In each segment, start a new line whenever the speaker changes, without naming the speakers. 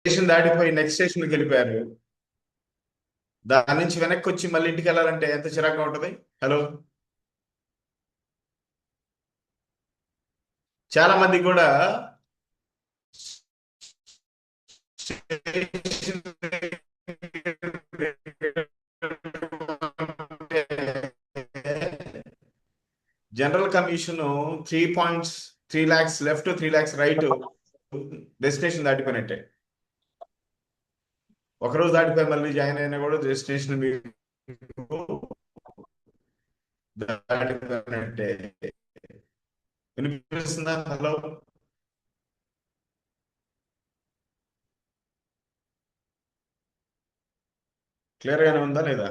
Station దాటిపోయి next స్టేషన్కి వెళ్ళిపోయారు. దాని నుంచి వెనక్కి వచ్చి మళ్ళీ ఇంటికి వెళ్ళాలంటే ఎంత చిరాగ్గా ఉంటుంది. హలో, చాలా మంది కూడా general commission 3.3 lakhs left, 3 lakhs right, destination దాటిపోయినట్టే. ఒకరోజు దాటిపోయి మళ్ళీ జాయిన్ అయినా కూడా డెస్టినేషన్ దాటిపోయినట్టే. వినిపిస్తుందా? హలో, క్లియర్ గానే ఉందా లేదా?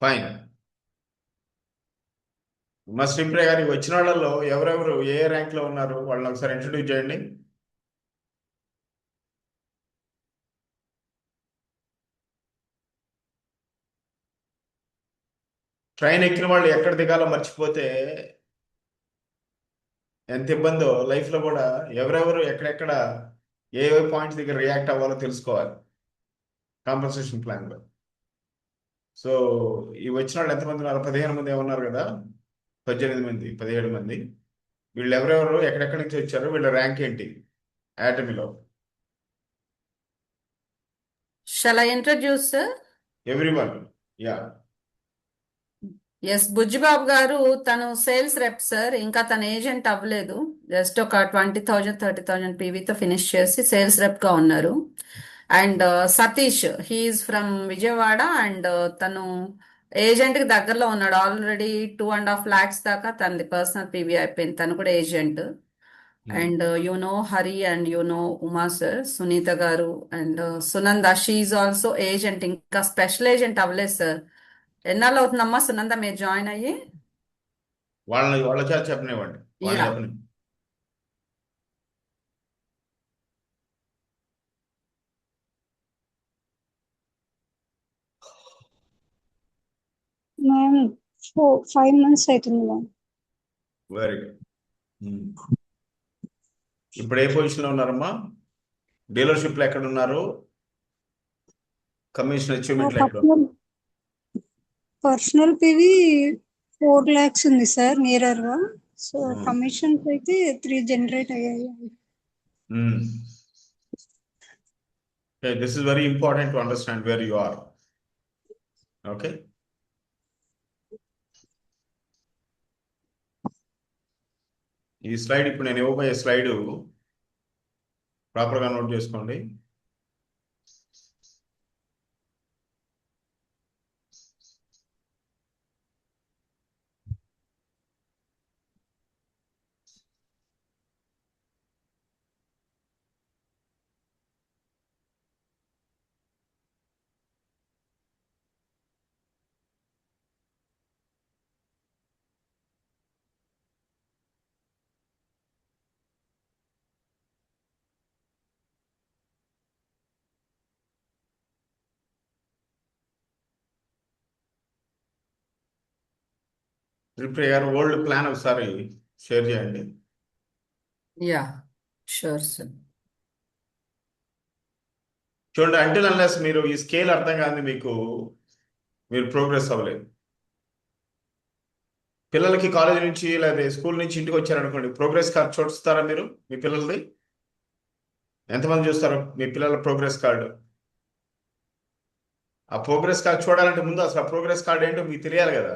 ఫైన్. మా శ్రీప్రియ గారి వచ్చిన వాళ్ళలో ఎవరెవరు ఏ ర్యాంక్ లో ఉన్నారు వాళ్ళని ఒకసారి ఇంట్రడ్యూస్ చేయండి. ట్రైన్ ఎక్కిన వాళ్ళు ఎక్కడ దిగాలో మర్చిపోతే ఎంత ఇబ్బందో లైఫ్ లో కూడా, ఎవరెవరు ఎక్కడెక్కడ ఏ ఏ పాయింట్స్ దగ్గర రియాక్ట్ అవ్వాలో తెలుసుకోవాలి కాంపన్సేషన్ ప్లాన్ లో. సో ఈ వచ్చిన వాళ్ళు ఎంతమంది ఉన్నారు? 15 మంది ఏమన్నారు కదా, 18 మంది, 17 మంది. వీళ్ళు ఎవరెవరు ఎక్కడెక్కడి నుంచి వచ్చారు, వీళ్ళ ర్యాంక్ ఏంటి యాటమీలో?
Shall I introduce, sir?
Everyone. Yeah.
Yes Bujjibabu garu తను సేల్స్ రెప్ సార్. ఇంకా తన ఏజెంట్ అవ్వలేదు. జస్ట్ ఒక 20,000 30,000 పీవీతో ఫినిష్ చేసి సేల్స్ రెప్ గా ఉన్నారు. And Satish he is from Vijayawada. And తను ఏజెంట్ కి దగ్గరలో ఉన్నాడు. ఆల్రెడీ 2.5 lakhs దాకా తనది పర్సనల్ పీవీ అయిపోయింది. తను కూడా agent. And Hari and Uma sir, Sunitha garu and Sunanda she also agent. ఇంకా స్పెషల్ ఏజెంట్ అవ్వలేదు సార్. ఎన్నాళ్ళు అవుతుందమ్మా సునంద మీరు జాయిన్ అయ్యి?
వాళ్ళ చేత చెప్పనివ్వండి, వాళ్ళని
యా.
చెప్పని.
మ్యామ్ 5 months అవుతుంది మ్యామ్.
Very good. ఇప్పుడు ఏ పొజిషన్ లో ఉన్నారమ్మా? డీలర్షిప్ లో ఎక్కడ ఉన్నారు? కమిషన్ అచీవ్మెంట్ లో ఎక్కడ?
పర్సనల్ పివి 4 lakhs ఉంది సార్ నియరర్ గా. So
Hmm.
కమిషన్స్ అయితే 3 జనరేట్ అయ్యాయి.
Okay, this is very important to understand where you are. Okay. ఈ స్లైడ్ ఇప్పుడు నేను ఇవ్వబోయే స్లైడ్ ప్రాపర్గా నోట్ చేసుకోండి. త్రిప్రియ గారు ఓల్డ్ ప్లాన్ ఒకసారి షేర్ చేయండి.
Yeah sure sir.
చూడండి, అంటిల్ అన్లెస్ మీరు ఈ స్కేల్ అర్థం కాదు మీకు, మీరు ప్రోగ్రెస్ అవ్వలేదు. పిల్లలకి కాలేజ్ నుంచి లేదా స్కూల్ నుంచి ఇంటికి వచ్చారనుకోండి, ప్రోగ్రెస్ కార్డ్ చూస్తారా మీరు మీ పిల్లలది? ఎంతమంది చూస్తారు మీ పిల్లల ప్రోగ్రెస్ కార్డు? ఆ ప్రోగ్రెస్ కార్డ్ చూడాలంటే ముందు అసలు ఆ ప్రోగ్రెస్ కార్డ్ ఏంటో మీకు తెలియాలి కదా.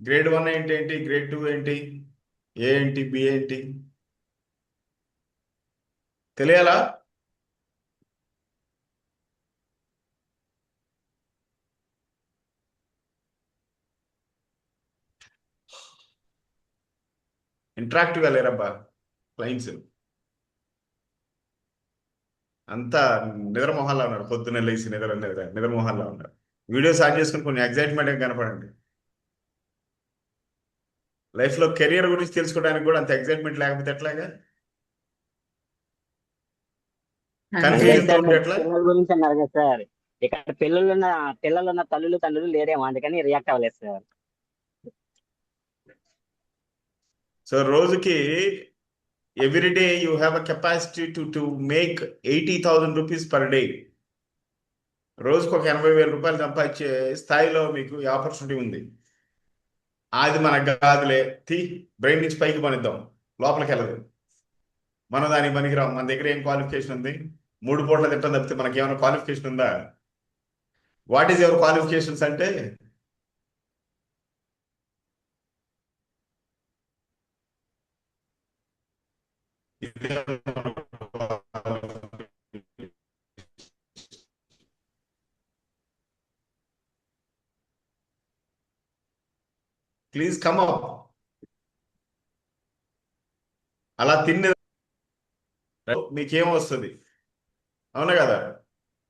గ్రేడ్ 1 ఏంటి ఏంటి, గ్రేడ్ 2 ఏంటి, ఏ ఏంటి, బి ఏంటి తెలియాలా? ఇంటరాక్టివ్గా లేరబ్బా క్లయింట్స్. అంతా నిద్ర మొహాల్లో ఉన్నారు, పొద్దున్న లేచి నిద్ర మొహాల్లో ఉన్నారు. వీడియో స్టార్ట్ చేసుకుని కొంచెం ఎగ్జైట్మెంట్ కనపడండి. లైఫ్లో కెరియర్ గురించి తెలుసుకోవడానికి కూడా అంత ఎగ్జైట్మెంట్ లేకపోతే ఎట్లాగా?
అంటే
లేదు
కన్ఫ్యూజన్ తో
సార్,
ఉంటే
మీరు
ఎట్లా?
పిల్లల గురించి అన్నారు కదా సార్. ఇక్కడ పిల్లలున్న తల్లులు లేరేమో, అందుకని రియాక్ట్ అవ్వలేదు సార్.
సో రోజుకి every day you have a capacity to make 80,000 rupees per day. రోజుకు ఒక 80,000 రూపాయలు సంపాదించే స్థాయిలో మీకు ఈ ఆపర్చునిటీ ఉంది. అది మనకు కాదులే, బ్రెయిన్ నుంచి పైకి పనిద్దాం, లోపలికి వెళ్ళదు. మనం దానికి పనికిరాం. మన దగ్గర ఏం క్వాలిఫికేషన్ ఉంది? 3 పూట్ల తిట్టం తప్పితే మనకి ఏమైనా క్వాలిఫికేషన్ ఉందా? వాట్ ఈస్ యువర్ క్వాలిఫికేషన్స్ అంటే? Please come up. అలా తిన్న మీకేం వస్తుంది? అవునా కదా?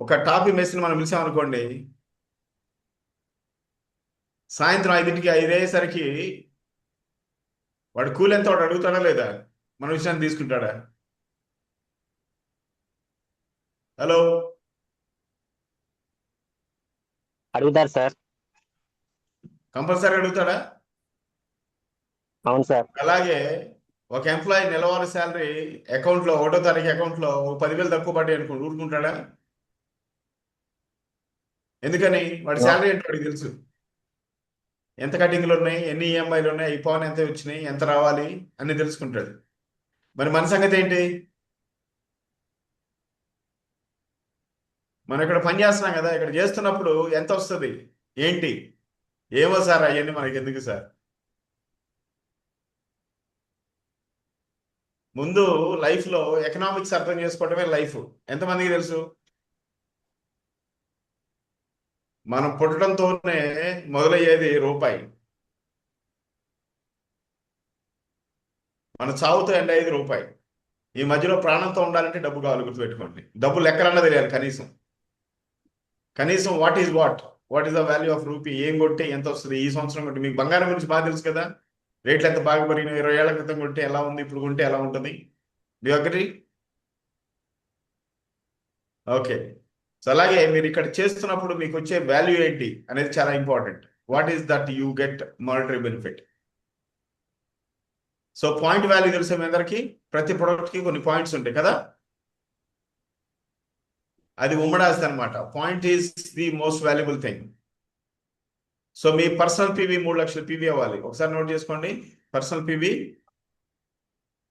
ఒక టాపీ మెస్ని మనం పిలిచామనుకోండి, సాయంత్రం 5ంటికి 5 అయ్యేసరికి వాడు కూలి ఎంత వాడు అడుగుతాడా లేదా? మన విషయాన్ని తీసుకుంటాడా? హలో,
అడుగుతారు సార్.
కంపల్సరీ అడుగుతాడా?
అవును సార్.
అలాగే ఒక ఎంప్లాయీ నెలవారీ శాలరీ అకౌంట్లో 1వ తారీఖు అకౌంట్లో 10,000 తక్కువ పడ్డాయి అనుకోండి, ఊరుకుంటాడా? ఎందుకని? వాడి
నో.
శాలరీ ఏంటో వాడికి తెలుసు. ఎంత కటింగ్లు ఉన్నాయి, ఎన్ని ఈఎంఐలు ఉన్నాయి, ఈ పవన్ ఎంత వచ్చినాయి, ఎంత రావాలి అని తెలుసుకుంటాడు. మరి మన సంగతి ఏంటి? మనం ఇక్కడ పని చేస్తున్నాం కదా, ఇక్కడ చేస్తున్నప్పుడు ఎంత వస్తుంది ఏంటి? ఏమో సార్, అవన్నీ మనకి ఎందుకు సార్? ముందు లైఫ్లో ఎకనామిక్స్ అర్థం చేసుకోవడమే లైఫ్. ఎంతమందికి తెలుసు? మనం పుట్టడంతోనే మొదలయ్యేది రూపాయి, మన చావుతో ఎండ్ అయ్యేది రూపాయి. ఈ మధ్యలో ప్రాణంతో ఉండాలంటే డబ్బు కావాలి, గుర్తుపెట్టుకోండి. డబ్బు లెక్కలన్నా తెలియాలి కనీసం what is the value of rupee. ఏం కొట్టే ఎంత వస్తుంది, ఈ సంవత్సరం కొట్టి. మీకు బంగారం గురించి బాగా తెలుసు కదా, రేట్లు ఎంత బాగా పెరిగినాయి. 20 ఏళ్ల క్రితం కొంటే ఎలా ఉంది, ఇప్పుడు కొంటే ఎలా ఉంటుంది? మీ అగ్రి? ఓకే. సో అలాగే మీరు ఇక్కడ చేస్తున్నప్పుడు మీకు వచ్చే వాల్యూ ఏంటి అనేది చాలా important. What is that you get monetary benefit? So point value తెలుసా మీ అందరికి? ప్రతి ప్రొడక్ట్కి కొన్ని పాయింట్స్ ఉంటాయి కదా, అది ఉమ్మడాస్తి అనమాట. Point is the most valuable thing. So me personal PV 3 లక్షల పీవీ అవ్వాలి. ఒకసారి నోట్ చేసుకోండి, పర్సనల్ పీవీ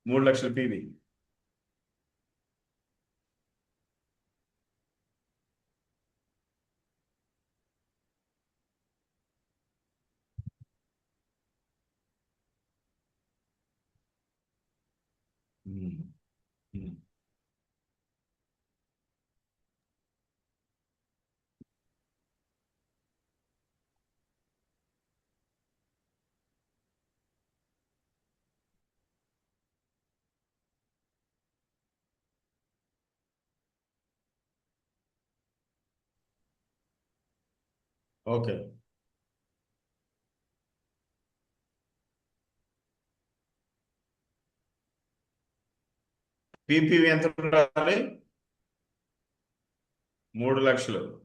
3 లక్షల పీవీ. ఓకే. పీపీవీ ఎంత ఉండాలి? 3 లక్షలు.3.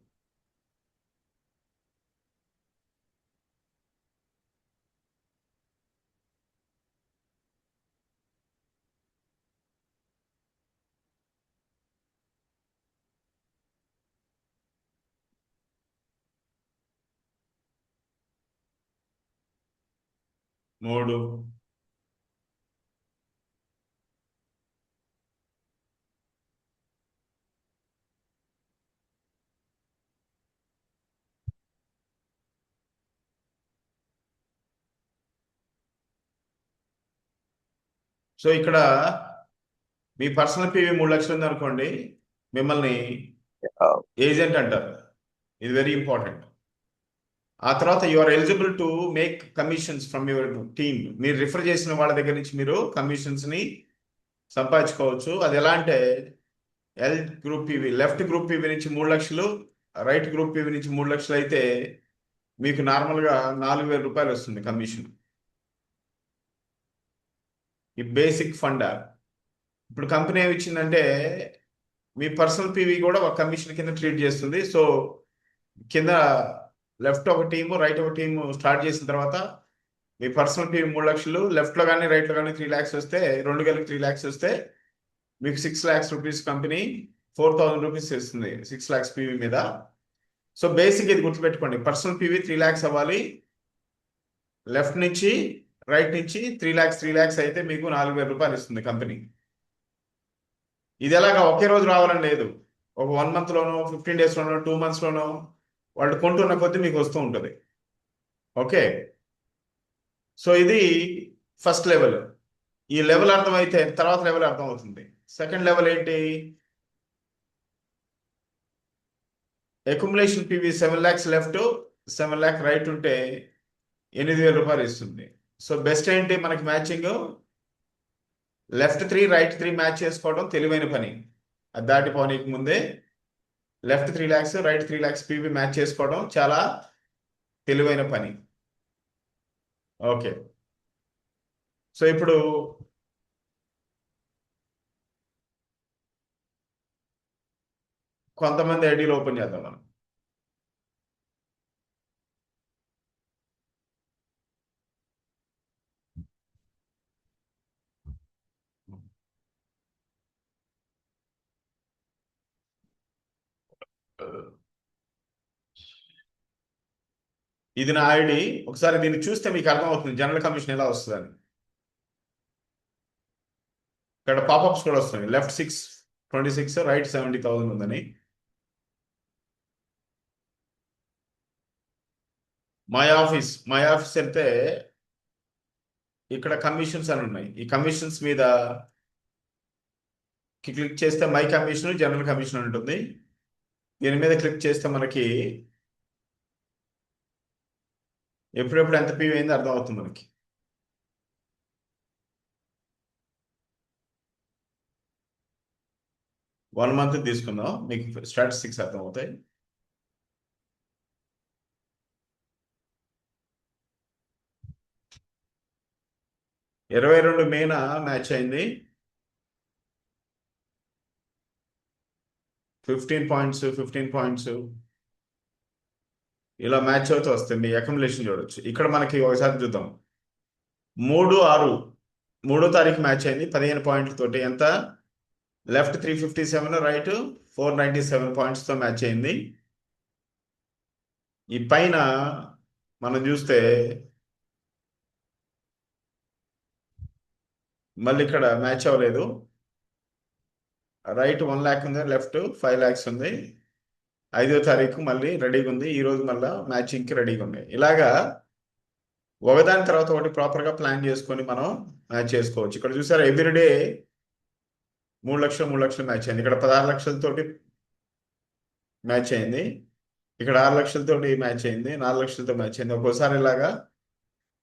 సో ఇక్కడ మీ పర్సనల్ పీవీ 3 లక్షలు ఉంది అనుకోండి, మిమ్మల్ని ఏజెంట్ అంటారు. ఇది వెరీ ఇంపార్టెంట్. ఆ తర్వాత you are eligible to make commissions from your team. మీరు రిఫర్ చేసిన వాళ్ళ దగ్గర నుంచి మీరు కమిషన్స్ని సంపాదించుకోవచ్చు. అది ఎలా అంటే, L group PV, left group PV నుంచి 3 లక్షలు, రైట్ గ్రూప్ పివి నుంచి 3 లక్షలు అయితే మీకు నార్మల్గా 4,000 రూపాయలు వస్తుంది కమిషన్. ఈ బేసిక్ ఫండ్. ఇప్పుడు కంపెనీ ఏమి ఇచ్చిందంటే మీ పర్సనల్ పివి కూడా ఒక కమిషన్ కింద ట్రీట్ చేస్తుంది. సో కింద లెఫ్ట్ ఒక టీము, రైట్ ఒక టీము స్టార్ట్ చేసిన తర్వాత మీ పర్సనల్ పివి 3 లక్షలు, లెఫ్ట్లో కానీ రైట్లో కానీ 3 lakhs వస్తే, 2 కలిపి 3 lakhs వస్తే మీకు 6 lakhs రూపీస్ కంపెనీ 4,000 రూపీస్ ఇస్తుంది 6 lakhs పివి మీద. సో బేసిక్ ఇది గుర్తుపెట్టుకోండి, పర్సనల్ పివి 3 lakhs అవ్వాలి, లెఫ్ట్ నుంచి రైట్ నుంచి 3 lakhs అయితే మీకు 4,000 రూపాయలు ఇస్తుంది కంపెనీ. ఇది ఎలాగా ఒకే రోజు రావాలని లేదు, ఒక 1 monthలోనో 15 daysలోనో 2 monthsలోనో వాళ్ళు కొంటున్న కొద్దీ మీకు వస్తూ ఉంటుంది. ఓకే, సో ఇది ఫస్ట్ లెవెల్. ఈ లెవెల్ అర్థమైతే తర్వాత లెవెల్ అర్థం అవుతుంది. సెకండ్ లెవెల్ ఏంటి? Accumulation PV 7 lakhs left, 7 lakh right ఉంటే 8,000 రూపాయలు ఇస్తుంది. సో బెస్ట్ ఏంటి మనకి మ్యాచింగ్? లెఫ్ట్ 3 రైట్ 3 మ్యాచ్ చేసుకోవడం తెలివైన పని. అది దాటిపోనీకి ముందే left 3 lakhs right 3 lakhs PV match చేసుకోవడం చాలా తెలివైన పని. ఓకే, సో ఇప్పుడు కొంతమంది ఐడీలు ఓపెన్ చేద్దాం మనం. ఇది నా ఐడి. ఒకసారి దీన్ని చూస్తే మీకు అర్థమవుతుంది జనరల్ కమిషన్ ఎలా వస్తుందని. ఇక్కడ పాపప్స్ కూడా వస్తుంది, లెఫ్ట్ 626 రైట్ 70,000 ఉందని. మై ఆఫీస్ వెళ్తే ఇక్కడ కమిషన్స్ అని ఉన్నాయి. ఈ కమిషన్స్ మీద క్లిక్ చేస్తే మై కమిషన్, జనరల్ కమిషన్ ఉంటుంది. దీని మీద క్లిక్ చేస్తే మనకి ఎప్పుడెప్పుడు ఎంత పీవీ అయిందో అర్థం అవుతుంది మనకి. వన్ మంత్ తీసుకుందాం, మీకు స్టాటిస్టిక్స్ అర్థం అవుతాయి. May 22 మ్యాచ్ అయింది. 15 points ఇలా మ్యాచ్ అవుతూ వస్తుంది. మీ అక్యుములేషన్ చూడొచ్చు. ఇక్కడ మనకి ఒకసారి చూద్దాం. 3/6 తారీఖు మ్యాచ్ అయింది 15 పాయింట్లతోటి. ఎంత? లెఫ్ట్ 357 రైట్ 497 పాయింట్స్తో మ్యాచ్ అయింది. ఈ పైన మనం చూస్తే మళ్ళీ ఇక్కడ మ్యాచ్ అవ్వలేదు. రైట్ 1 lakh ఉంది, లెఫ్ట్ 5 lakhs ఉంది. 5వ తారీఖు మళ్ళీ రెడీగా ఉంది. ఈరోజు మళ్ళీ మ్యాచింగ్కి రెడీగా ఉంది. ఇలాగా ఒకదాని తర్వాత ఒకటి ప్రాపర్గా ప్లాన్ చేసుకొని మనం మ్యాచ్ చేసుకోవచ్చు. ఇక్కడ చూసారా ఎవ్రీడే 3 లక్షలు మ్యాచ్ అయింది. ఇక్కడ 16 లక్షలతోటి మ్యాచ్ అయింది. ఇక్కడ 6 లక్షలతోటి మ్యాచ్ అయింది. 4 లక్షలతో మ్యాచ్ అయింది. ఒక్కోసారి ఇలాగా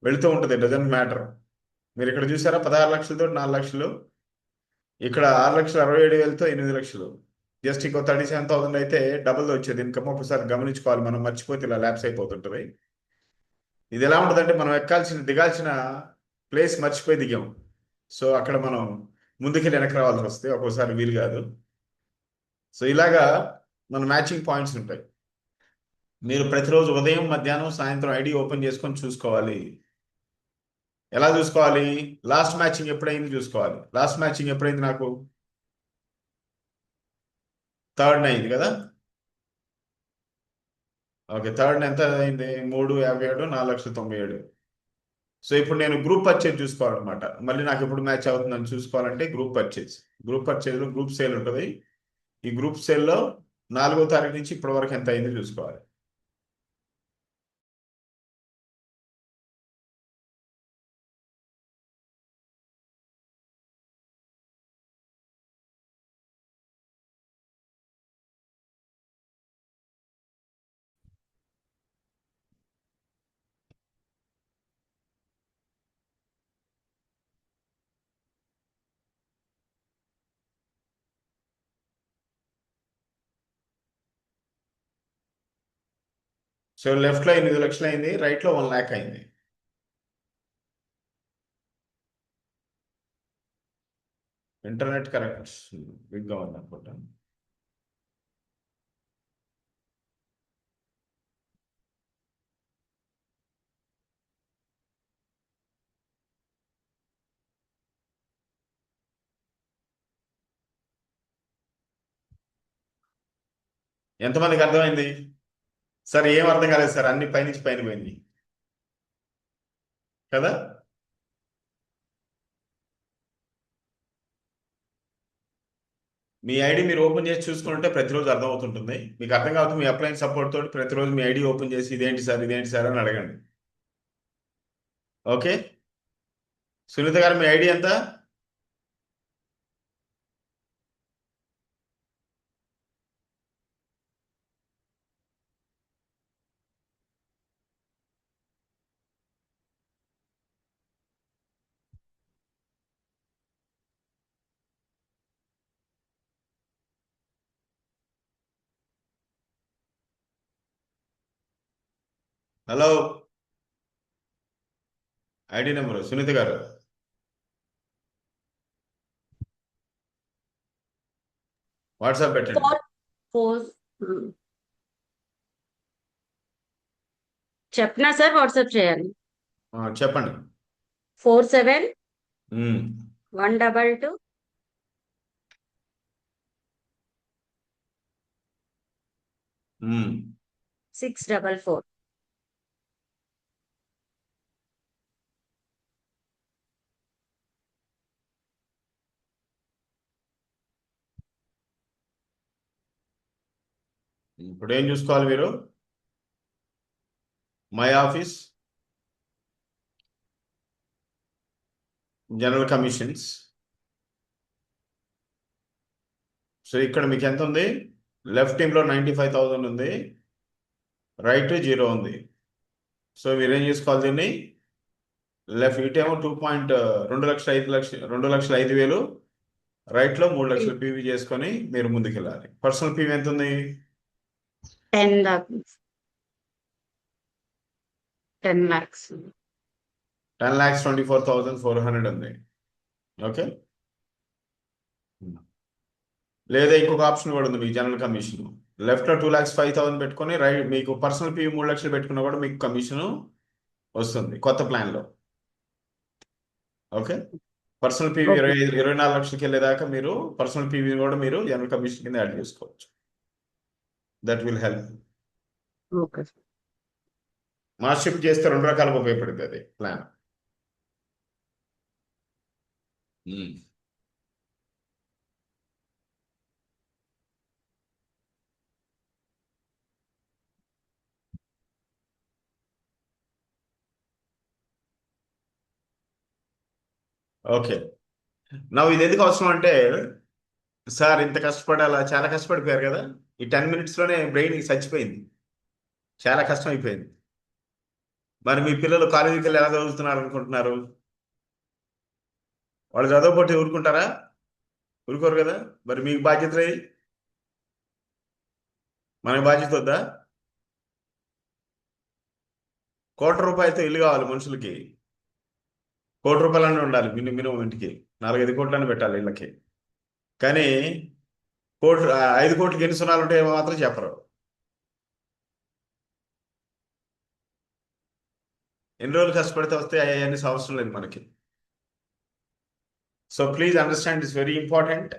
వెళుతూ ఉంటుంది, డజంట్ మ్యాటర్. మీరు ఇక్కడ చూసారా 16 లక్షలతో 4 లక్షలు, ఇక్కడ 6,67,000తో 8 లక్షలు. జస్ట్ ఇంకో 37,000 అయితే డబుల్ వచ్చేది ఇన్కమ్. ఒకసారి గమనించుకోవాలి, మనం మర్చిపోతే ఇలా ల్యాప్స్ అయిపోతుంటుంది. ఇది ఎలా ఉంటుందంటే మనం దిగాల్సిన ప్లేస్ మర్చిపోయి దిగాం. సో అక్కడ మనం ముందుకెళ్ళి వెనక్కి రావాల్సి వస్తే ఒక్కోసారి వీలు కాదు. సో ఇలాగా మన మ్యాచింగ్ పాయింట్స్ ఉంటాయి. మీరు ప్రతిరోజు ఉదయం, మధ్యాహ్నం, సాయంత్రం ఐడి ఓపెన్ చేసుకొని చూసుకోవాలి. ఎలా చూసుకోవాలి? లాస్ట్ మ్యాచింగ్ ఎప్పుడైంది చూసుకోవాలి. లాస్ట్ మ్యాచింగ్ ఎప్పుడైంది? నాకు 3rd అయింది కదా. ఓకే, 3rd ఎంత అయింది? 357, 4,97. సో ఇప్పుడు నేను గ్రూప్ పర్చేజ్ చూసుకోవాలన్నమాట. మళ్ళీ నాకు ఎప్పుడు మ్యాచ్ అవుతుందని చూసుకోవాలంటే గ్రూప్ పర్చేజ్లో గ్రూప్ సేల్ ఉంటుంది. ఈ గ్రూప్ సేల్లో 4వ తారీఖు నుంచి ఇప్పటి వరకు ఎంత అయిందో చూసుకోవాలి. సో లెఫ్ట్లో 8 లక్షలు అయింది, రైట్లో 1 lakh అయింది. ఇంటర్నెట్ కరెక్ట్ బిగ్గా ఉంది అనుకుంటా. ఎంతమందికి అర్థమైంది? సార్ ఏం అర్థం కాలేదు సార్, అన్ని పైనుంచి పైన పోయింది కదా. మీ ఐడి మీరు ఓపెన్ చేసి చూసుకుంటే ప్రతిరోజు అర్థం అవుతుంటుంది. మీకు అర్థం కావచ్చు, మీ అప్లైన్ సపోర్ట్ తోటి ప్రతిరోజు మీ ఐడి ఓపెన్ చేసి ఇదేంటి సార్ అని అడగండి. ఓకే సునీత గారు, మీ ఐడి ఎంత? హలో, ఐడి నెంబరు సునీత గారు వాట్సాప్ పెట్టండి.
4 చెప్పనా సార్? వాట్సాప్ చేయాలి.
చెప్పండి.
47 122 644.
ఇప్పుడు ఏం చూసుకోవాలి మీరు? My office, general commissions. So ఇక్కడ మీకు ఎంత ఉంది? లెఫ్ట్ టీంలో 95,000 ఉంది, రైట్ 0 ఉంది. సో మీరేం చేసుకోవాలి దీన్ని? లెఫ్ట్ ఇటేమో 2,05,000, రైట్లో 3 లక్షలు పీవీ చేసుకొని మీరు ముందుకెళ్ళాలి. పర్సనల్ పీవీ ఎంత ఉంది?
10 lakhs.
10,24,400 ఉంది. ఓకే, లేదా ఇంకొక ఆప్షన్ కూడా ఉంది మీకు, జనరల్ కమిషన్. లెఫ్ట్లో 2,05,000 పెట్టుకొని రైట్ మీకు పర్సనల్ పీవీ 3 లక్షలు పెట్టుకున్నా కూడా మీకు కమిషన్ వస్తుంది కొత్త ప్లాన్లో. ఓకే, పర్సనల్ పీవీ 24 లక్షలకి వెళ్ళేదాకా మీరు పర్సనల్ పీవీ కూడా మీరు జనరల్ కమిషన్ కింద యాడ్ చేసుకోవచ్చు. That will help.
Okay.
Mass shift చేస్తే 2 రకాలుగా ఉపయోగపడుతుంది అది ప్లాన్. ఓకే, నా ఇది ఎందుకు అవసరం అంటే, సార్ ఇంత కష్టపడాలా, చాలా కష్టపడిపోయారు కదా. ఈ 10 minutesలోనే బ్రెయిన్ చచ్చిపోయింది, చాలా కష్టం అయిపోయింది. మరి మీ పిల్లలు కాలేజీకి వెళ్ళి ఎలా చదువుతున్నారు అనుకుంటున్నారు? వాళ్ళు చదవకపోతే ఊరుకుంటారా? ఊరుకోరు కదా. మరి మీకు బాధ్యత, మనకి బాధ్యత వద్దా? ₹1,00,00,000 ఇల్లు కావాలి మనుషులకి. ₹1,00,00,000 ఉండాలి మినిమం ఇంటికి. 4-5 కోట్లని పెట్టాలి ఇళ్ళకి. కానీ 5 కోట్లకి ఎన్ని సున్నాలు ఉంటాయో మాత్రం చెప్పరు. ఎన్ని రోజులు కష్టపడితే వస్తే అవన్నీ అవసరం లేదు మనకి. So please understand, it's very important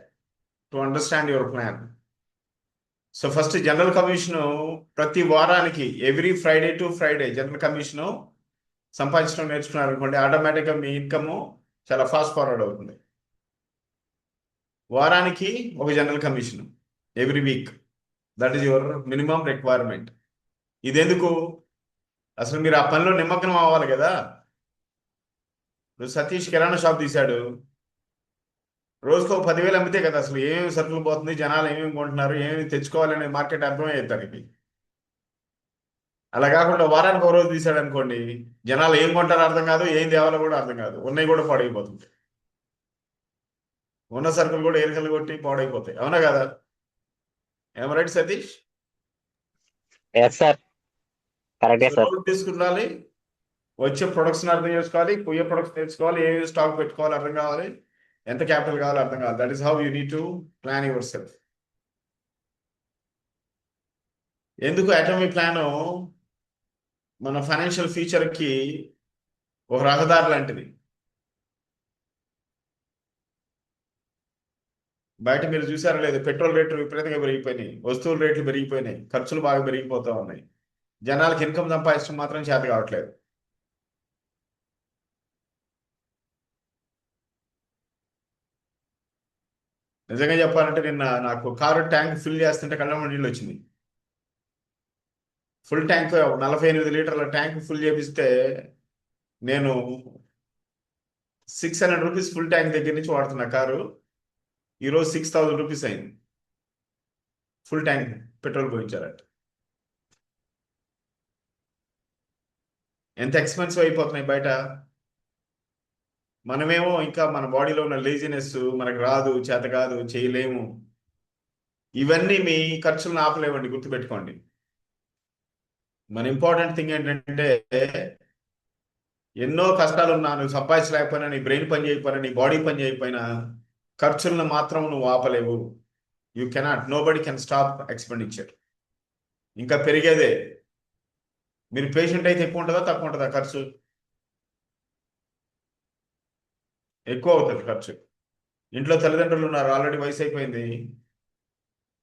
to understand your plan. So first general commission ప్రతి వారానికి every Friday to Friday general commission సంపాదించడం నేర్చుకున్నారు అనుకోండి, ఆటోమేటిక్గా మీ ఇన్కమ్ చాలా ఫాస్ట్ ఫార్వర్డ్ అవుతుంది. వారానికి ఒక general commission every week, that is your minimum requirement. ఇదెందుకు? అసలు మీరు ఆ పనిలో నిమగ్నం అవ్వాలి కదా. ఇప్పుడు సతీష్ కిరాణా షాప్ తీశాడు, రోజుకో 10,000 అమ్మితే కదా అసలు ఏమేమి సరుకులు పోతుంది, జనాలు ఏమేమి కొంటున్నారు, ఏమేమి తెచ్చుకోవాలనే మార్కెట్ అర్థమయ్యేది దానికి. అలా కాకుండా వారానికి ఒక రోజు తీసాడు అనుకోండి, జనాలు ఏం కొంటారో అర్థం కాదు, ఏం తేవాలో కూడా అర్థం కాదు, ఉన్నాయి కూడా పాడైపోతుంది. ఉన్న సరుకులు కూడా ఏరికలు కొట్టి పాడైపోతాయి, అవునా కదా? ఏం రైట్ సతీష్?
ఎస్ సార్, కరెక్టే
సో
సార్.
రోజు తీసుకుండాలి, వచ్చే ప్రొడక్ట్స్ అర్థం చేసుకోవాలి, పోయే ప్రొడక్ట్స్ నేర్చుకోవాలి, ఏ స్టాక్ పెట్టుకోవాలి అర్థం కావాలి, ఎంత క్యాపిటల్ కావాలి అర్థం కావాలి. That is how you need to plan your self. ఎందుకు అటమీ ప్లాన్ మన ఫైనాన్షియల్ ఫ్యూచర్కి ఒక రహదారి లాంటిది. బయట మీరు చూసారో లేదు, పెట్రోల్ రేట్లు విపరీతంగా పెరిగిపోయినాయి, వస్తువుల రేట్లు పెరిగిపోయినాయి, ఖర్చులు బాగా పెరిగిపోతూ ఉన్నాయి. జనాలకి ఇన్కమ్ సంపాదించడం మాత్రం చేత కావట్లేదు. నిజంగా చెప్పాలంటే నిన్న నాకు కారు ట్యాంక్ ఫిల్ చేస్తుంటే కళ్ళ నీళ్ళు వచ్చింది. ఫుల్ ట్యాంక్ 48 లీటర్ల ట్యాంక్ ఫుల్ చేపిస్తే నేను 600 రూపీస్ ఫుల్ ట్యాంక్ దగ్గర నుంచి వాడుతున్న కారు ఈరోజు 6000 రూపీస్ అయింది. ఫుల్ ట్యాంక్ పెట్రోల్ పోయించారట. ఎంత ఎక్స్పెన్సివ్ అయిపోతున్నాయి బయట. మనమేమో ఇంకా మన బాడీలో ఉన్న లేజినెస్, మనకు రాదు, చేత కాదు, చేయలేము, ఇవన్నీ మీ ఖర్చులను ఆపలేవండి, గుర్తుపెట్టుకోండి. మన ఇంపార్టెంట్ థింగ్ ఏంటంటే ఎన్నో కష్టాలు ఉన్నా, నువ్వు సంపాదించలేకపోయినా, నీ బ్రెయిన్ పని చేయకపోయినా, నీ బాడీ పని చేయకపోయినా ఖర్చులను మాత్రం నువ్వు ఆపలేవు. You cannot, nobody can stop expenditure. ఇంకా పెరిగేదే. మీరు పేషెంట్ అయితే ఎక్కువ ఉంటుందా తక్కువ ఉంటుందా ఖర్చు? ఎక్కువ అవుతుంది ఖర్చు. ఇంట్లో తల్లిదండ్రులు ఉన్నారు, ఆల్రెడీ వయసు అయిపోయింది,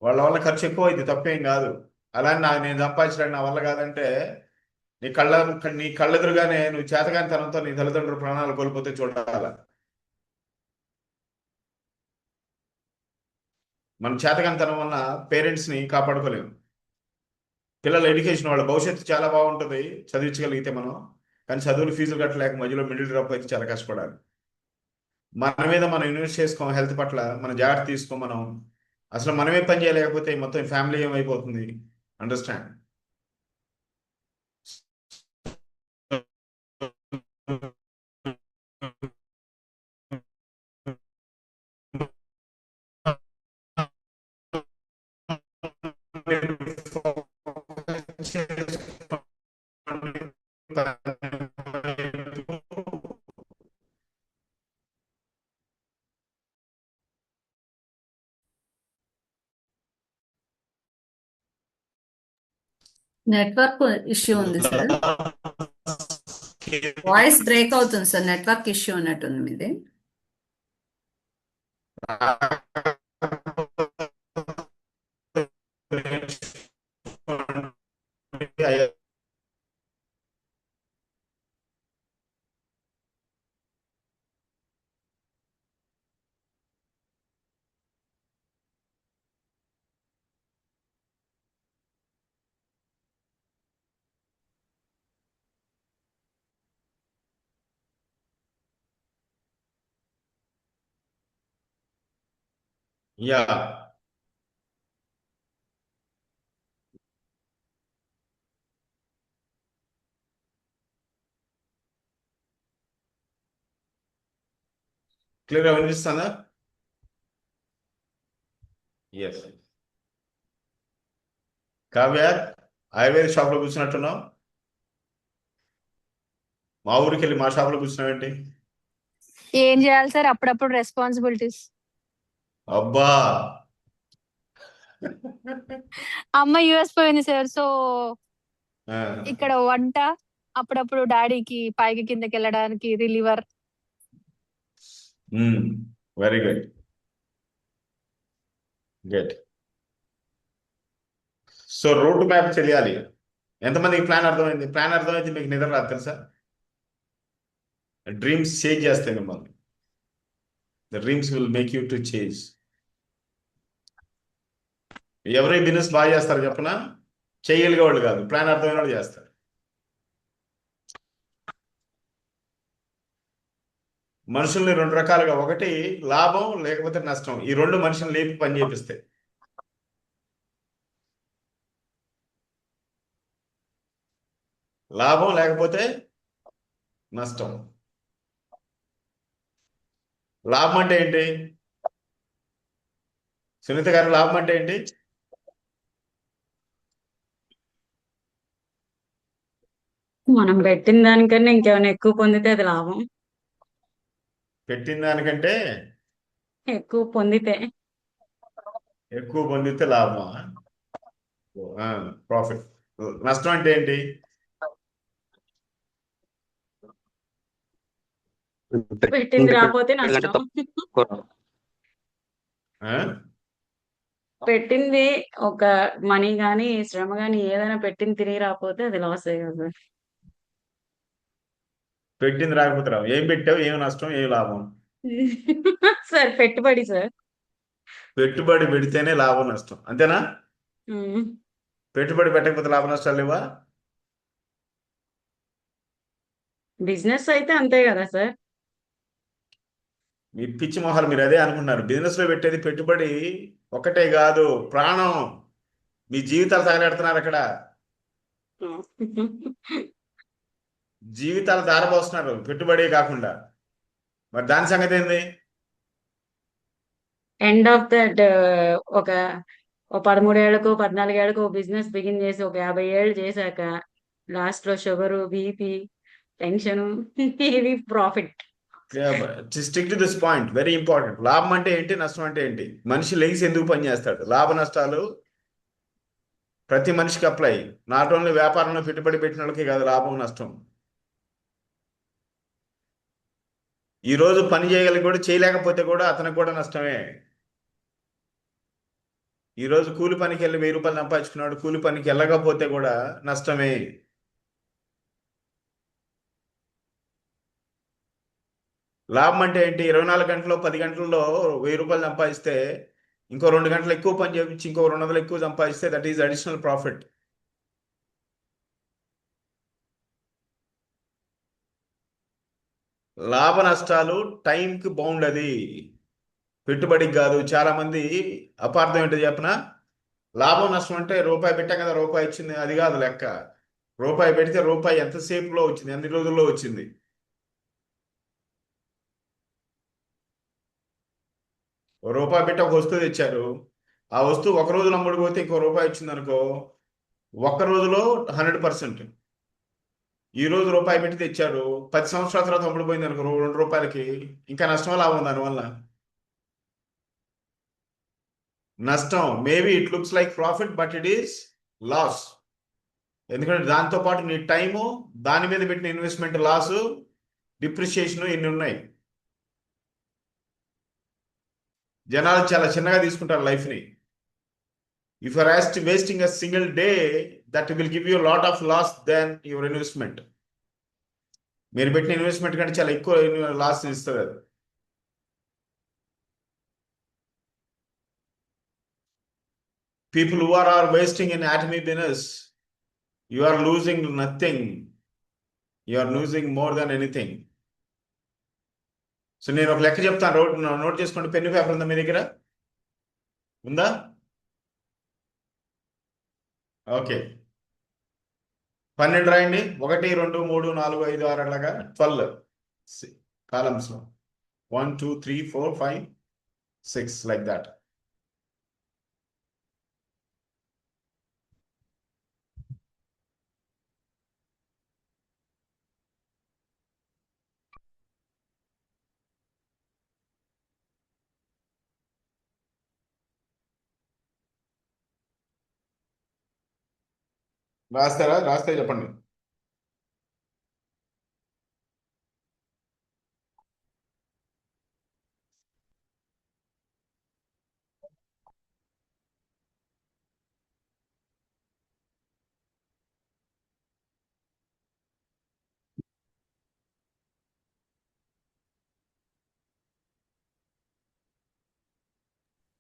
వాళ్ళ వల్ల ఖర్చు ఎక్కువ అయింది, తప్పేం కాదు. అలానే నేను సంపాదించడానికి నా వల్ల కాదంటే నీ కళ్ళెదురుగానే నువ్వు చేతగాని తనంతో నీ తల్లిదండ్రులు ప్రాణాలు కోల్పోతే చూడాల. మన చేతగానితనం వల్ల పేరెంట్స్ని కాపాడుకోలేము. పిల్లల ఎడ్యుకేషన్, వాళ్ళ భవిష్యత్తు చాలా బాగుంటుంది చదివించగలిగితే మనం, కానీ చదువులు ఫీజులు కట్టలేక మధ్యలో మిడిల్ డ్రాప్ అయితే చాలా కష్టపడాలి. మన మీద మనం ఇన్వెస్ట్ చేసుకోం, హెల్త్ పట్ల మన జాగ్రత్త తీసుకో. మనం అసలు మనమే పని చేయలేకపోతే మొత్తం ఫ్యామిలీ ఏమైపోతుంది? అండర్స్టాండ్.
నెట్వర్క్ ఇష్యూ ఉంది సార్, వాయిస్ బ్రేక్ అవుతుంది సార్, నెట్వర్క్ ఇష్యూ ఉన్నట్టుంది మీది.
యా, క్లియర్గా వినిపిస్తుందా? ఎస్. కావ్య, ఆయుర్వేద షాప్లో కూర్చున్నట్టున్నావు. మా ఊరికి వెళ్ళి మా షాప్లో కూర్చున్నావేంటి?
ఏం చేయాలి సార్, అప్పుడప్పుడు రెస్పాన్సిబిలిటీస్.
అబ్బా.
అమ్మ యుఎస్ పోయింది సార్, సో
ఆ,
ఇక్కడ వంట, అప్పుడప్పుడు డాడీకి పైకి కిందకి వెళ్ళడానికి reliever.
Very good, good. So road map తెలియాలి. ఎంతమందికి ప్లాన్ అర్థమైంది? ప్లాన్ అర్థమైంది మీకు నిద్ర రాదు తెలుసా? డ్రీమ్స్ చేంజ్ చేస్తాయి మిమ్మల్ని. The dreams will make you to change. ఎవరి బిజినెస్ బాగా చేస్తారు చెప్పనా? చేయగలిగే వాళ్ళు కాదు, ప్లాన్ అర్థమైన వాళ్ళు చేస్తారు. మనుషుల్ని రెండు రకాలుగా, ఒకటి లాభం లేకపోతే నష్టం, ఈ రెండు మనుషులు లేపి పని చేపిస్తాయి. లాభం లేకపోతే నష్టం. లాభం అంటే ఏంటి? సునీత గారు, లాభం అంటే ఏంటి?
మనం పెట్టిన దానికన్నా ఇంకేమైనా ఎక్కువ పొందితే అది లాభం.
పెట్టిన దానికంటే
ఎక్కువ పొందితే
ఎక్కువ పొందితే లాభమా? ప్రాఫిట్. నష్టం అంటే ఏంటి?
పెట్టింది రాకపోతే నష్టం.
ఆ?
పెట్టింది ఒక మనీ గాని శ్రమ గాని ఏదైనా పెట్టింది తిరిగి రాకపోతే అది లాస్ కదా
పెట్టింది రాకపోతే రావు. ఏం పెట్టావు, ఏం నష్టం, ఏం లాభం?
సార్ పెట్టుబడి సార్.
పెట్టుబడి పెడితేనే లాభం నష్టం, అంతేనా? పెట్టుబడి పెట్టకపోతే లాభ నష్టాలు లేవా?
బిజినెస్ అయితే అంతే కదా సార్.
మీ పిచ్చి మొహాలు మీరు అదే అనుకుంటున్నారు. బిజినెస్ లో పెట్టేది పెట్టుబడి ఒకటే కాదు, ప్రాణం. మీ జీవితాలు తగలెడుతున్నారు అక్కడ. జీవితాలు దారబోస్తున్నారు పెట్టుబడి కాకుండా. మరి దాని సంగతి ఏంది?
ఎండ్ ఆఫ్ దట్ ఒక 13 ఏళ్ళకో 14 ఏళ్ళకో బిజినెస్ బిగిన్ చేసి ఒక 50 ఏళ్ళు చేశాక లాస్ట్ లో షుగర్, బీపీ, టెన్షన్ ఇవి profit.
Stick to this point, very important. లాభం అంటే ఏంటి, నష్టం అంటే ఏంటి? మనిషి లెగిసి ఎందుకు పని చేస్తాడు? లాభ నష్టాలు ప్రతి మనిషికి అప్లై. నాట్ ఓన్లీ వ్యాపారంలో పెట్టుబడి పెట్టిన వాళ్ళకి కాదు లాభం నష్టం. ఈ రోజు పని చేయగలిగి కూడా చేయలేకపోతే కూడా అతనికి కూడా నష్టమే. ఈ రోజు కూలి పనికి వెళ్ళి 1000 రూపాయలు సంపాదించుకున్నాడు, కూలి పనికి వెళ్ళకపోతే కూడా నష్టమే. లాభం అంటే ఏంటి? 24 గంటల్లో 10 గంటల్లో 1000 రూపాయలు సంపాదిస్తే ఇంకో 2 గంటలు ఎక్కువ పని చేయించి ఇంకో 200 ఎక్కువ సంపాదిస్తే దట్ ఈస్ అడిషనల్ ప్రాఫిట్. లాభ నష్టాలు టైంకి బౌండ్ అది, పెట్టుబడికి కాదు. చాలా మంది అపార్థం ఏంటో చెప్పనా? లాభం నష్టం అంటే రూపాయి పెట్టా కదా రూపాయి వచ్చింది, అది కాదు లెక్క. రూపాయి పెడితే రూపాయి ఎంతసేపులో వచ్చింది, ఎన్ని రోజుల్లో వచ్చింది. రూపాయి పెట్టి ఒక వస్తువు తెచ్చారు, ఆ వస్తువు ఒక రోజులో అమ్ముడుపోతే ఇంకో రూపాయి వచ్చింది అనుకో, ఒక్క రోజులో 100%. ఈ రోజు రూపాయి పెట్టి తెచ్చారు, 10 సంవత్సరాల తర్వాత అమ్ముడుపోయింది అనుకో 2 రూపాయలకి, ఇంకా నష్టం లాభం దానివల్ల? నష్టం. Maybe it looks like profit but it is loss. ఎందుకంటే దాంతో పాటు నీ టైము, దాని మీద పెట్టిన ఇన్వెస్ట్మెంట్ లాసు, డిప్రిషియేషన్ ఇన్ని ఉన్నాయి. జనాలు చాలా చిన్నగా తీసుకుంటారు లైఫ్ని. If you're wasting a single day, that will give you lot of loss then your investment. మీరు పెట్టిన ఇన్వెస్ట్మెంట్ కంటే చాలా ఎక్కువ లాస్ ఇస్తుంది అది. People who are wasting in atomy business, you are losing nothing. You are losing more than anything. So నేను ఒక లెక్క చెప్తాను, నోట్ చేసుకోండి. పెన్ను పేపర్ ఉందా మీ దగ్గర? ఉందా? ఓకే, 12 రాయండి. 1 2 3 4 5 6 అలాగా 12 కాలమ్స్. 1 2 3 4 5 6 like that. రాస్తారా? రాస్తే చెప్పండి.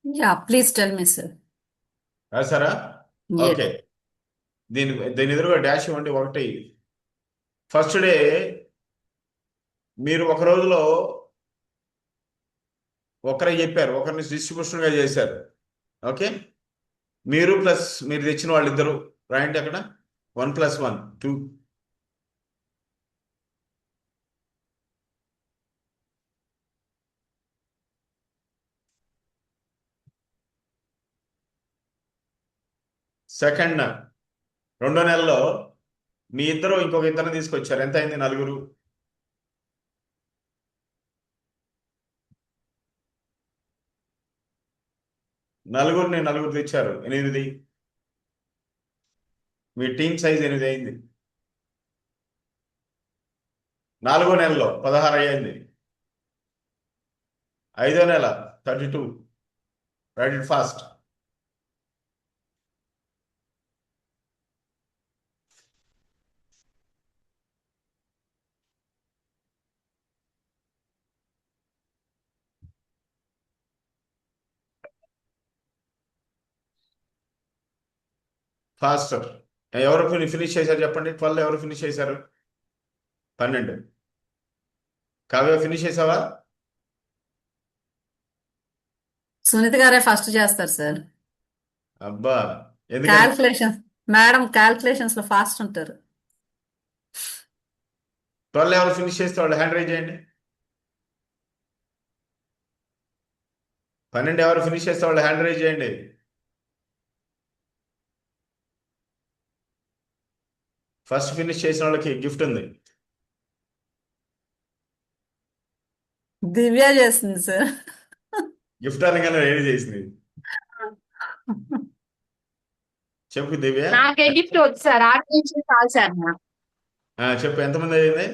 Yeah, please tell me, sir.
రాసారా?
Yes.
Okay, దీని ఎదురుగా డాష్ ఇవ్వండి. 1. ఫస్ట్ డే మీరు ఒక రోజులో ఒకరే చెప్పారు, ఒకరిని డిస్ట్రిబ్యూషన్గా చేశారు. ఓకే, మీరు ప్లస్ మీరు తెచ్చిన వాళ్ళు ఇద్దరు రాయండి అక్కడ. 1 + 1 2. సెకండ్, 2వ నెలలో మీ ఇద్దరు ఇంకొక ఇద్దరు తీసుకొచ్చారు, ఎంత అయింది? నలుగురు. నలుగురు తెచ్చారు, 8. మీ టీం సైజ్ 8 అయింది. 4వ నెలలో 16 అయ్యింది. 5వ నెల 32. Right it fast. ఫాస్టర్. ఎవరు ఫినిష్ చేశారు చెప్పండి? 12 ఎవరు ఫినిష్ చేశారు? 12. కావ్య ఫినిష్ చేసావా?
సునీత గారే ఫస్ట్ చేస్తారు సార్.
అబ్బా, ఎందుకని?
క్యాల్కులేషన్ మేడం, క్యాల్కులేషన్స్ లో ఫాస్ట్ ఉంటారు.
12 ఎవరు ఫినిష్ చేస్తే వాళ్ళు హ్యాండ్ రైజ్ చేయండి. 12 ఎవరు ఫినిష్ చేస్తే వాళ్ళు హ్యాండ్ రైజ్ చేయండి. ఫస్ట్ ఫినిష్ చేసిన వాళ్ళకి గిఫ్ట్ ఉంది.
దివ్య చేస్తుంది సార్.
గిఫ్ట్ అనగానే రెడీ చేసింది. చెప్పు దివ్య.
నాకే గిఫ్ట్ వద్దు సార్, ఆర్ట్ నుంచి కాల్ సార్.
చెప్పు, ఎంతమంది అయ్యింది?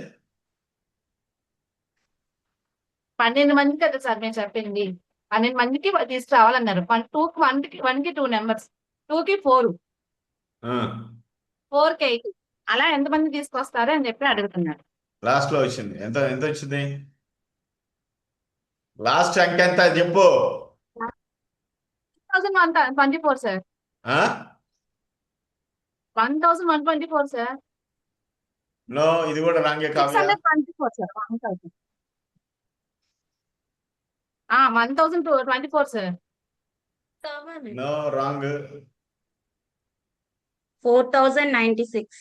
12 మంది కదా సార్ మేము చెప్పింది. 12 మందికి తీసుకురావాలన్నారు. 1కి 2 నెంబర్స్, 2కి 4, 4కి 8, అలా ఎంతమంది తీసుకొస్తారు అని చెప్పి అడుగుతున్నారు.
లాస్ట్ లో వచ్చింది. ఎంత ఎంత వచ్చింది? లాస్ట్ అంకె ఎంత చెప్పు.
1124 సార్.
ఆ?
1124 సార్.
నో, ఇది కూడా రాంగే Kavya.
624 sir. 1000. 1024 sir.
No, wrong.
4096.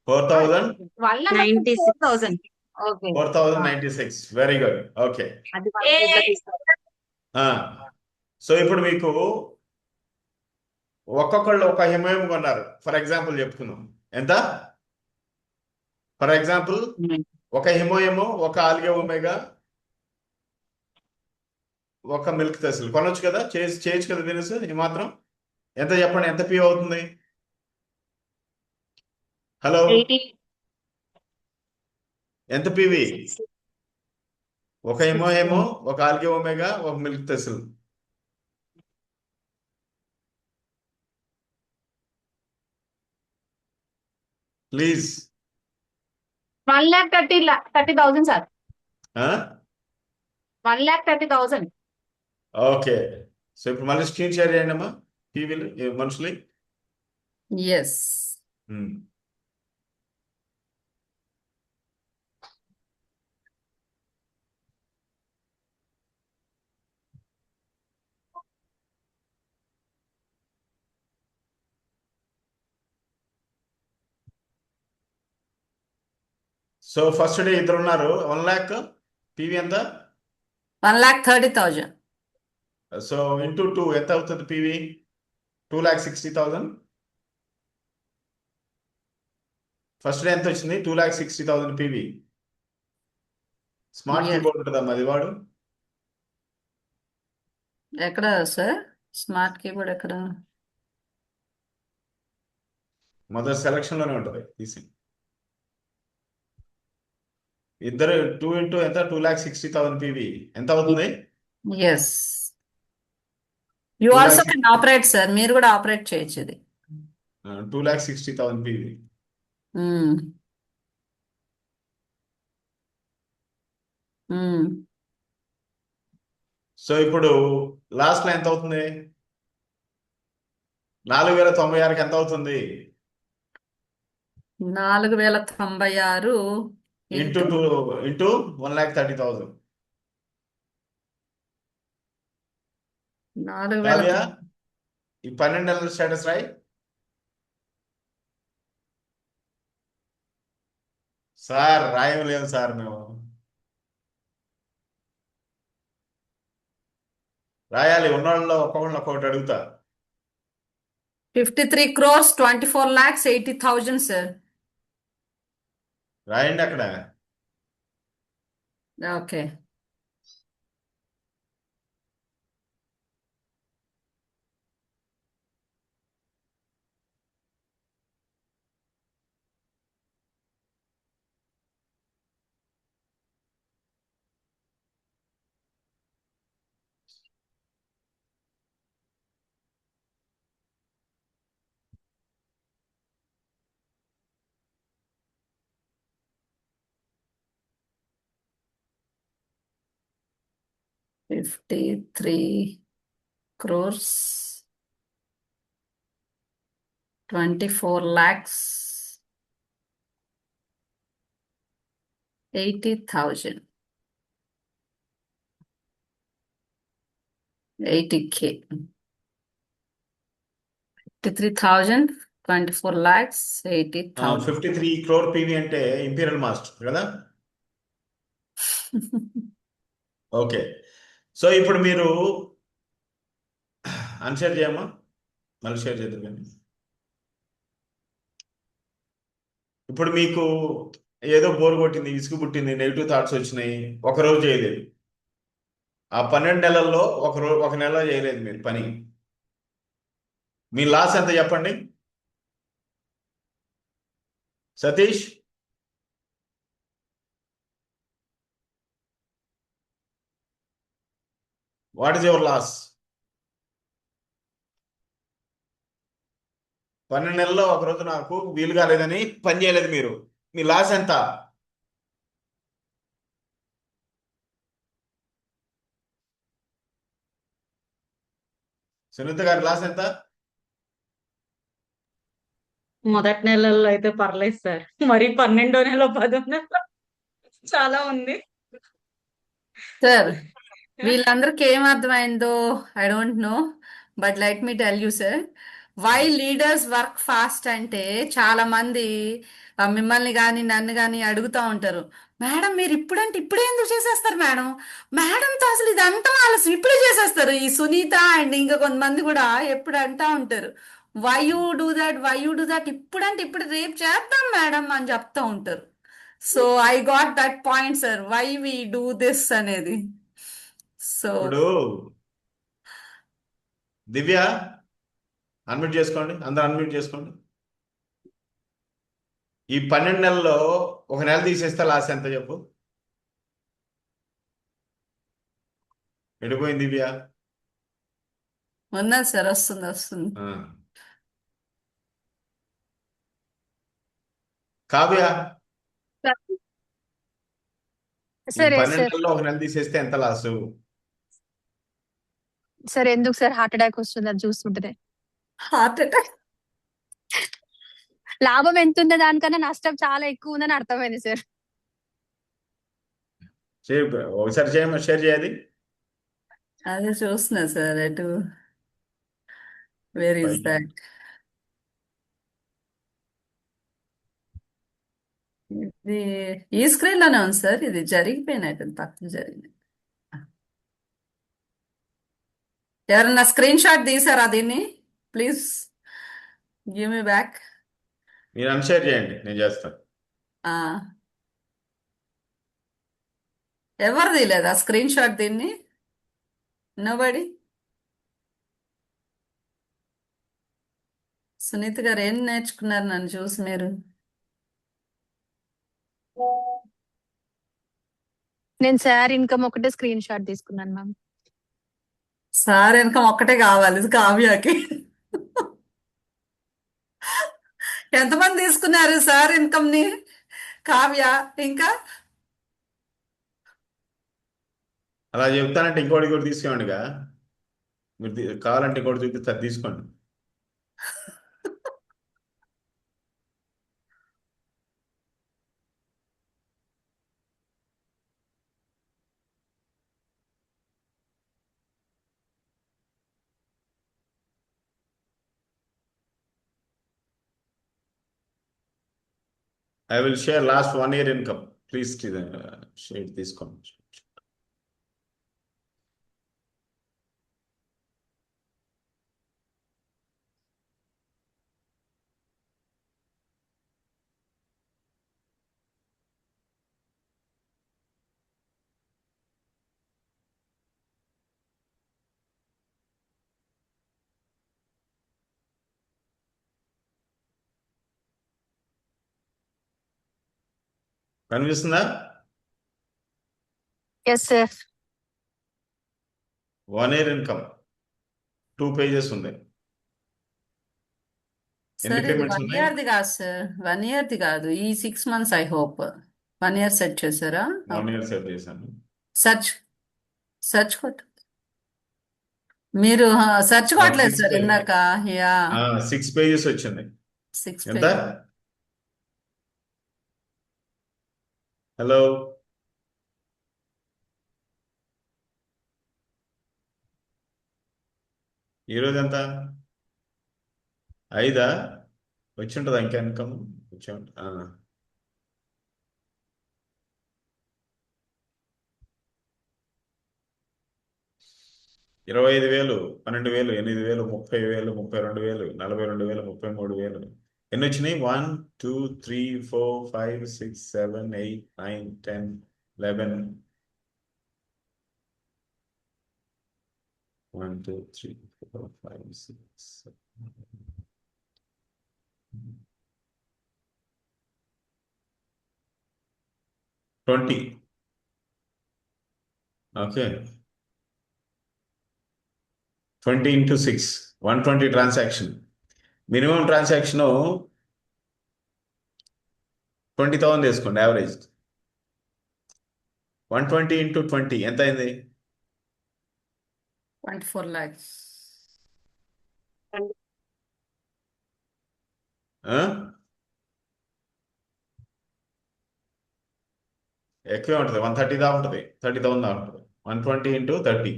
4000.
వాళ్ళ
96.
4000. ఓకే.
4096. Very good. ఓకే.
అది వాళ్ళ ఇట్లా తీసుకోవాలి.
సో ఇప్పుడు మీకు ఒక్కొక్కళ్ళు ఒక హిమయం కొన్నారు. ఫర్ ఎగ్జాంపుల్ చెప్తున్నాం. ఎంత? ఫర్ ఎగ్జాంపుల్ ఒక హిమోయము, ఒక ఆల్గే ఒమేగా, ఒక మిల్క్ తెస్సులు కొనొచ్చు కదా, చేయొచ్చు కదా బిజినెస్. ఈ మాత్రం ఎంత చెప్పండి, ఎంత పి అవుతుంది? హలో,
80.
ఎంత పివి? ఒక హిమోయము, ఒక ఆల్గే ఒమేగా, ఒక మిల్క్ తెస్సులు. ప్లీజ్.
1,30,000 సార్. 1,30,000.
ఓకే. సో ఇప్పుడు మళ్ళీ స్క్రీన్ షేర్ చేయండి అమ్మా, టీవీలు మనుషులు.
ఎస్.
సో ఫస్ట్ డే ఇద్దరు ఉన్నారు. 1 lakh పీవీ ఎంత?
1,30,000.
సో ఇంటూ 2 ఎంత అవుతుంది పీవీ? 2,60,000. ఫస్ట్ డే ఎంత వచ్చింది? 2,60,000 పీవీ. Smart
Yes.
కీబోర్డ్ ఉంటుందమ్మా, అది వాడు.
ఎక్కడ సార్ స్మార్ట్ కీబోర్డ్ ఎక్కడ?
మొదటి సెలక్షన్ లోనే ఉంటుంది, తీసి. ఇద్దరు 2 ఇంటూ ఎంత? 2,60,000 పీవీ ఎంత అవుతుంది?
Yes. You also can operate sir, మీరు కూడా ఆపరేట్ చేయొచ్చు ఇది.
2,60,000 పీవీ.
మ్మ్. మ్మ్.
సో ఇప్పుడు లాస్ట్ లో ఎంత అవుతుంది? 4,096కి ఎంత అవుతుంది?
4,096
ఇంటూ
ఇంటూ
2 ఇంటూ 1,30,000.
4,000.
కావ్య, ఈ 12 నెలల స్టేటస్ రాయి. సార్ రాయలేము సార్ మేము. రాయాలి, ఉన్నవాళ్ళలో ఒక్కొక్కళ్ళు ఒక్కొక్కటి అడుగుతా.
53 crores 24 lakhs 80,000 సార్.
రాయండి అక్కడ.
Okay. ₹53 crores 24 lakhs 80,000 80K 53,000 24 lakhs 80,000.
53 crore PV అంటే ఇంపీరియల్ మాస్టర్ కదా. ఓకే. సో ఇప్పుడు మీరు అన్షేర్ చేయమ్మా, మళ్ళీ షేర్ చేద్దరు కానీ. ఇప్పుడు మీకు ఏదో బోర్ కొట్టింది, విసుగు పుట్టింది, నెగిటివ్ థాట్స్ వచ్చినాయి, ఒకరోజు చేయలేదు. ఆ 12 నెలల్లో ఒక నెల చేయలేదు మీరు పని. మీ లాస్ ఎంత చెప్పండి Satish? What is your loss? 12 నెలల్లో ఒకరోజు నాకు వీలు కాలేదని పని చేయలేదు మీరు. మీ లాస్ ఎంత? సునీత గారి లాస్ ఎంత?
మొదటి నెలల్లో అయితే పర్లేదు సార్. మరి 12వ నెల 10వ నెల చాలా ఉంది
సార్, వీళ్ళందరికీ ఏం అర్థమైందో I don't know, but let me tell you sir, why leaders work fast అంటే చాలా మంది మిమ్మల్ని కానీ నన్ను కానీ అడుగుతూ ఉంటారు, మేడం మీరు ఇప్పుడంటే ఇప్పుడే ఎందుకు చేసేస్తారు మేడం, మేడంతో అసలు ఇదంతా ఆలస్యం ఇప్పుడే చేసేస్తారు. ఈ సునీత అండ్ ఇంకా కొంతమంది కూడా ఎప్పుడు అంటా ఉంటారు, why you do that, why you do that, ఇప్పుడంటే ఇప్పుడు రేపు చేద్దాం మేడం అని చెప్తా ఉంటారు. So I got that point sir, why we do this అనేది. సో
ఇప్పుడు దివ్య అన్మ్యూట్ చేసుకోండి, అందరూ అన్మ్యూట్ చేసుకోండి. ఈ 12 నెలల్లో ఒక నెల తీసేస్తే లాస్ ఎంత చెప్పు? ఎడిపోయింది దివ్య?
ఉన్నది సార్, వస్తుంది వస్తుంది.
కావ్య, ఈ
సార్
12
సార్
నెలల్లో ఒక నెల తీసేస్తే ఎంత లాసు?
సార్ ఎందుకు సార్ హార్ట్ అటాక్ వస్తుంది అది చూస్తుంటే?
Heart attack.
లాభం ఎంత ఉందో దానికన్నా నష్టం చాలా ఎక్కువ ఉందని అర్థమైంది సార్.
ఒకసారి షేర్ చేయాలి.
అదే చూస్తున్నా సార్, ఎటు వేర్ ఈస్ దట్. ఇది ఈ స్క్రీన్ లోనే ఉంది సార్, ఇది జరిగిపోయినట్టు పక్కన జరిగింది. ఎవరన్నా స్క్రీన్ షాట్ తీసారా దీన్ని? Please give me back.
మీరు అన్షేర్ చేయండి, నేను చేస్తాను.
ఎవరు తీయలేదా స్క్రీన్ షాట్ దీన్ని? నోబడి. సునీత గారు ఏం నేర్చుకున్నారు నన్ను చూసి మీరు?
నేను సార్ ఇన్కమ్ ఒకటే స్క్రీన్ షాట్ తీసుకున్నాను మ్యామ్.
సార్ ఇన్కమ్ ఒక్కటే కావాలి కావ్యకి. ఎంతమంది తీసుకున్నారు సార్ ఇన్కమ్ ని? కావ్య ఇంకా
అలా చెప్తానంటే ఇంకోటి కూడా తీసుకోండిగా. మీరు కావాలంటే ఇంకోటి చూపిస్తే అది తీసుకోండి. I will share last 1 year income. Please share this comment. కనిపిస్తుందా?
Yes sir.
1 year income 2 pages ఉంది. ఎన్ని
సార్ ఇది
పేమెంట్స్
1
ఉన్నాయి?
yearది కాదు సార్, 1 yearది కాదు, ఈ 6 months I hope. 1 year set చేశారా?
1 year సెట్ చేశాను.
సెర్చ్ సెర్చ్ కొట్టు. మీరు సెర్చ్ కొట్టలేదు
6
సార్
pages.
ఇందాక. యా
6 pages వచ్చింది.
6
ఎంత?
pages.
హలో, ఈరోజు ఎంత? 5 వచ్చి ఉంటుందా ఇంకా ఇన్కమ్? వచ్చి ఉంటుంది. 25,000, 12,000, 8,000, 30,000, 32,000, 42,000, 33,000. ఎన్ని వచ్చినాయి? 1 2 3 4 5 6 7 8 9 10 11. 1 2 3 4 5 6 7 20. Okay, 20 into 6, 120 transaction. Minimum transaction 20,000 తీసుకోండి యావరేజ్. 120 into 20 ఎంత అయింది?
24 lakhs.
ఎక్కువే ఉంటుంది, 130 దా ఉంటుంది, 30,000 దా ఉంటుంది. 120 into 30.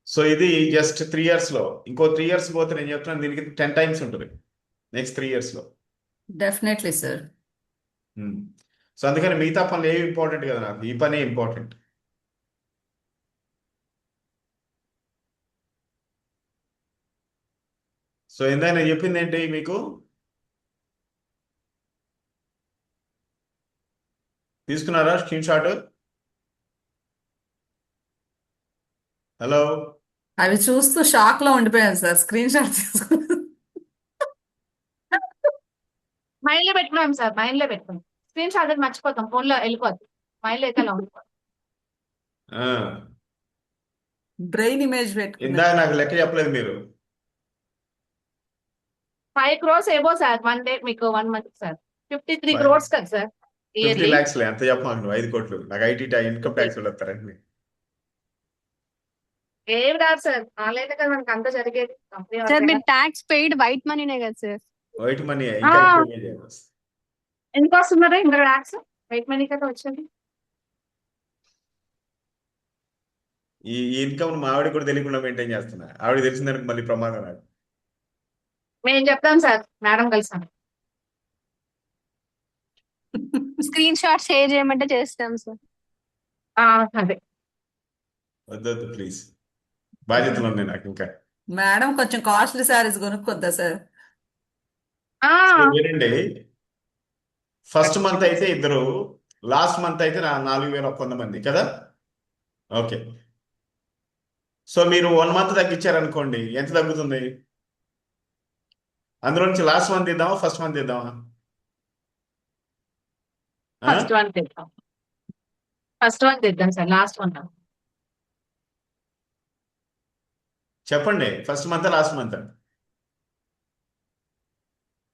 సో ఇది జస్ట్ 3 years లో. ఇంకో 3 years పోతే నేను చెప్తున్నాను దీనికి 10 times ఉంటుంది నెక్స్ట్ 3 years లో.
Definitely sir.
సో అందుకని మిగతా పనులు ఏవి ఇంపార్టెంట్ కదా, నాకు ఈ పనే ఇంపార్టెంట్. సో ఇందాక నేను చెప్పింది ఏంటి మీకు? తీసుకున్నారా స్క్రీన్ షాట్? హలో,
అవి చూస్తూ షాక్ లో ఉండిపోయాను సార్, స్క్రీన్ షాట్ తీసుకుని.
మైండ్ లో పెట్టుకున్నాం సార్, మైండ్ లో పెట్టుకున్నాం. స్క్రీన్ షాట్ అది మర్చిపోతాం, ఫోన్ లో వెళ్ళిపోద్ది. మైండ్ లో అయితే అలా ఉండిపోతుంది.
బ్రెయిన్ ఇమేజ్ పెట్టుకున్నాను.
ఇందాక నాకు లెక్క చెప్పలేదు మీరు.
5 crores ఏవో సార్ 1 day మీకు 1 month సార్. 53
Five.
crores కదా సార్
50
ఇయర్లీ.
lakhs ఎంత చెప్పమాకు నువ్వు, 5 కోట్లు. నాకు ఐటీ ఇన్కమ్ ట్యాక్స్ వాళ్ళు వస్తారండి.
ఏమి రాదు సార్, వాళ్ళైతే కదా మనకి అంతా జరిగేది. కంపెనీ
సార్
వాళ్ళకైనా.
మీరు ట్యాక్స్ పెయిడ్ వైట్ మనీనే కదా సార్.
వైట్ మనీ ఇంకా
ఆ.
ఎక్కువ pay చేయాలి.
ఎంత వస్తున్నారా ఇంకా ట్యాక్స్? వెయిట్ మనీ కదా వచ్చేది.
ఈ ఇన్కమ్ మా ఆవిడ కూడా తెలియకుండా మెయింటైన్ చేస్తున్నా. ఆవిడ తెలిసిందానికి మళ్ళీ ప్రమాదం నాకు.
మేము చెప్తాం సార్, మేడం కలిసాం.
స్క్రీన్ షాట్ షేర్ చేయమంటే చేస్తాం సార్.
అదే
వద్దొద్దు ప్లీజ్, బాధ్యతలు ఉన్నాయి నాకు ఇంకా.
మేడం కొంచెం కాస్ట్లీ శారీస్ కొనుక్కొద్దా సార్?
సో వినండి, ఫస్ట్ మంత్ అయితే ఇద్దరు, లాస్ట్ మంత్ అయితే 4,100 మంది కదా. ఓకే, సో మీరు 1 month తగ్గించారనుకోండి, ఎంత తగ్గుతుంది? అందులో నుంచి లాస్ట్ మంత్ ఇద్దామా, ఫస్ట్ మంత్ ఇద్దామా?
ఫస్ట్ వన్ తెద్దాం. ఫస్ట్ వన్ తెద్దాం సార్, లాస్ట్ వన్
చెప్పండి, ఫస్ట్ మంత్ లాస్ట్ మంత్?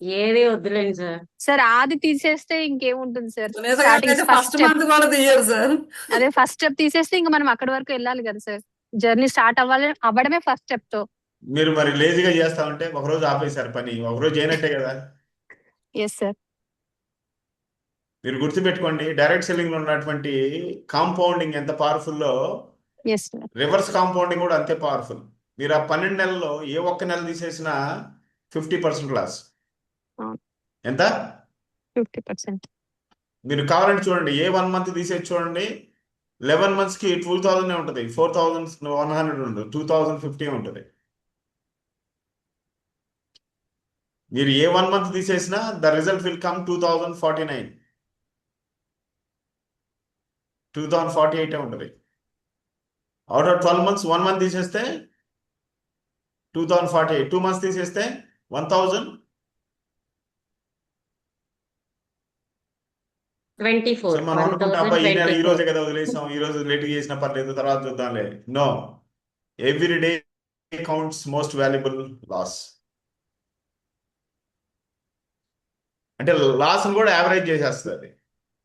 ఏది వద్దులేండి సార్.
సార్ ఆది తీసేస్తే ఇంకేముంటుంది sir?
First
first step,
month కూడా తీయరు సార్.
అదే ఫస్ట్ స్టెప్ తీసేస్తే ఇంకా మనం అక్కడి వరకు వెళ్ళాలి కదా సార్. జర్నీ స్టార్ట్ అవ్వడమే ఫస్ట్ స్టెప్ తో.
మీరు మరి లేజీగా చేస్తా ఉంటే ఒకరోజు ఆపేశారు పని, ఒకరోజు చేయనట్టే కదా.
Yes sir.
మీరు గుర్తుపెట్టుకోండి, డైరెక్ట్ సెల్లింగ్ లో ఉన్నటువంటి కాంపౌండింగ్ ఎంత పవర్ఫుల్లో,
ఎస్ సార్.
రివర్స్ కాంపౌండింగ్ కూడా అంతే పవర్ఫుల్. మీరు ఆ 12 నెలల్లో ఏ ఒక్క నెల తీసేసినా 50% లాస్.
అవును.
ఎంత?
50%.
మీరు కావాలంటే చూడండి, ఏ 1 month తీసేసి చూడండి, 11 months కి 2,000 ఉంటుంది, 4,100 ఉంటుంది, 2,050 ఉంటుంది. మీరు ఏ 1 month తీసేసినా ద రిజల్ట్ విల్ కమ్ 2,049, 2,048 ఉంటుంది. అవుట్ ఆఫ్ 12 months 1 month తీసేస్తే 2,048, 2 months తీసేస్తే 1,000.
24
సో మనం అనుకుంటాం అబ్బా ఈ నెల ఈ
1024
రోజే కదా వదిలేసాం, ఈ రోజు లేట్ చేసినా పర్లేదు తర్వాత చూద్దాంలే. No, every day counts most valuable loss. అంటే లాస్ కూడా యావరేజ్ చేసేస్తుంది,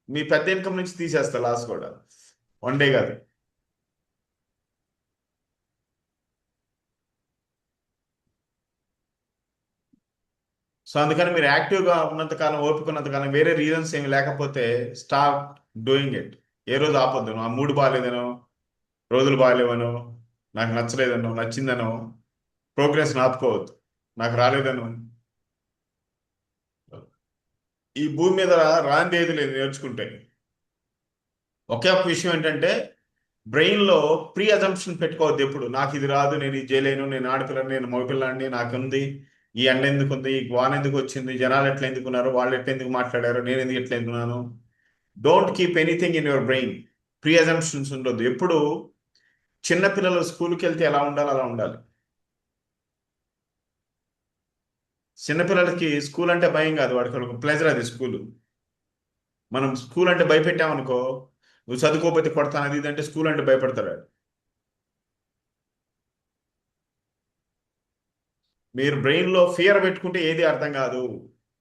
మీ పెద్ద ఇన్కమ్ నుంచి తీసేస్తా లాస్ కూడా, వన్ డే కాదు. సో అందుకని మీరు యాక్టివ్గా ఉన్నంత కాలం, ఓపిక ఉన్నంత కాలం, వేరే రీజన్స్ ఏమి లేకపోతే స్టాప్ డూయింగ్ ఇట్. ఏ రోజు ఆపొద్దు. ఆ మూడు బాగాలేదనో, రోజులు బాగాలేవనో, నాకు నచ్చలేదనో, నచ్చిందనో ప్రోగ్రెస్ ఆపుకోవద్దు. నాకు రాలేదనో, ఈ భూమి మీద రాంది ఏది లేదు నేర్చుకుంటే. ఒకే ఒక విషయం ఏంటంటే, బ్రెయిన్లో ప్రీ అజంప్షన్ పెట్టుకోవద్దు ఎప్పుడు. నాకు ఇది రాదు, నేను ఇది చేయలేను, నేను ఆడపిల్లని, నేను మగపిల్లాడిని, నాకుంది, ఈ ఎండ ఎందుకు ఉంది, ఈ వాన ఎందుకు వచ్చింది, జనాలు ఎట్లా ఎందుకున్నారు, వాళ్ళు ఎట్లా ఎందుకు మాట్లాడారు, నేను ఎందుకు ఎట్లా ఎందుకున్నాను. Don't keep anything in your brain. Pre assumptions ఉండొద్దు ఎప్పుడు. చిన్నపిల్లలు స్కూల్కి వెళ్తే ఎలా ఉండాలి అలా ఉండాలి. చిన్నపిల్లలకి స్కూల్ అంటే భయం కాదు, వాడికి ఒక ప్లెజర్ అది స్కూల్. మనం స్కూల్ అంటే భయపెట్టామనుకో, నువ్వు చదువుకోకపోతే కొడతాను అది ఇది అంటే స్కూల్ అంటే భయపడతాడు వాడు. మీరు బ్రెయిన్లో ఫియర్ పెట్టుకుంటే ఏది అర్థం కాదు.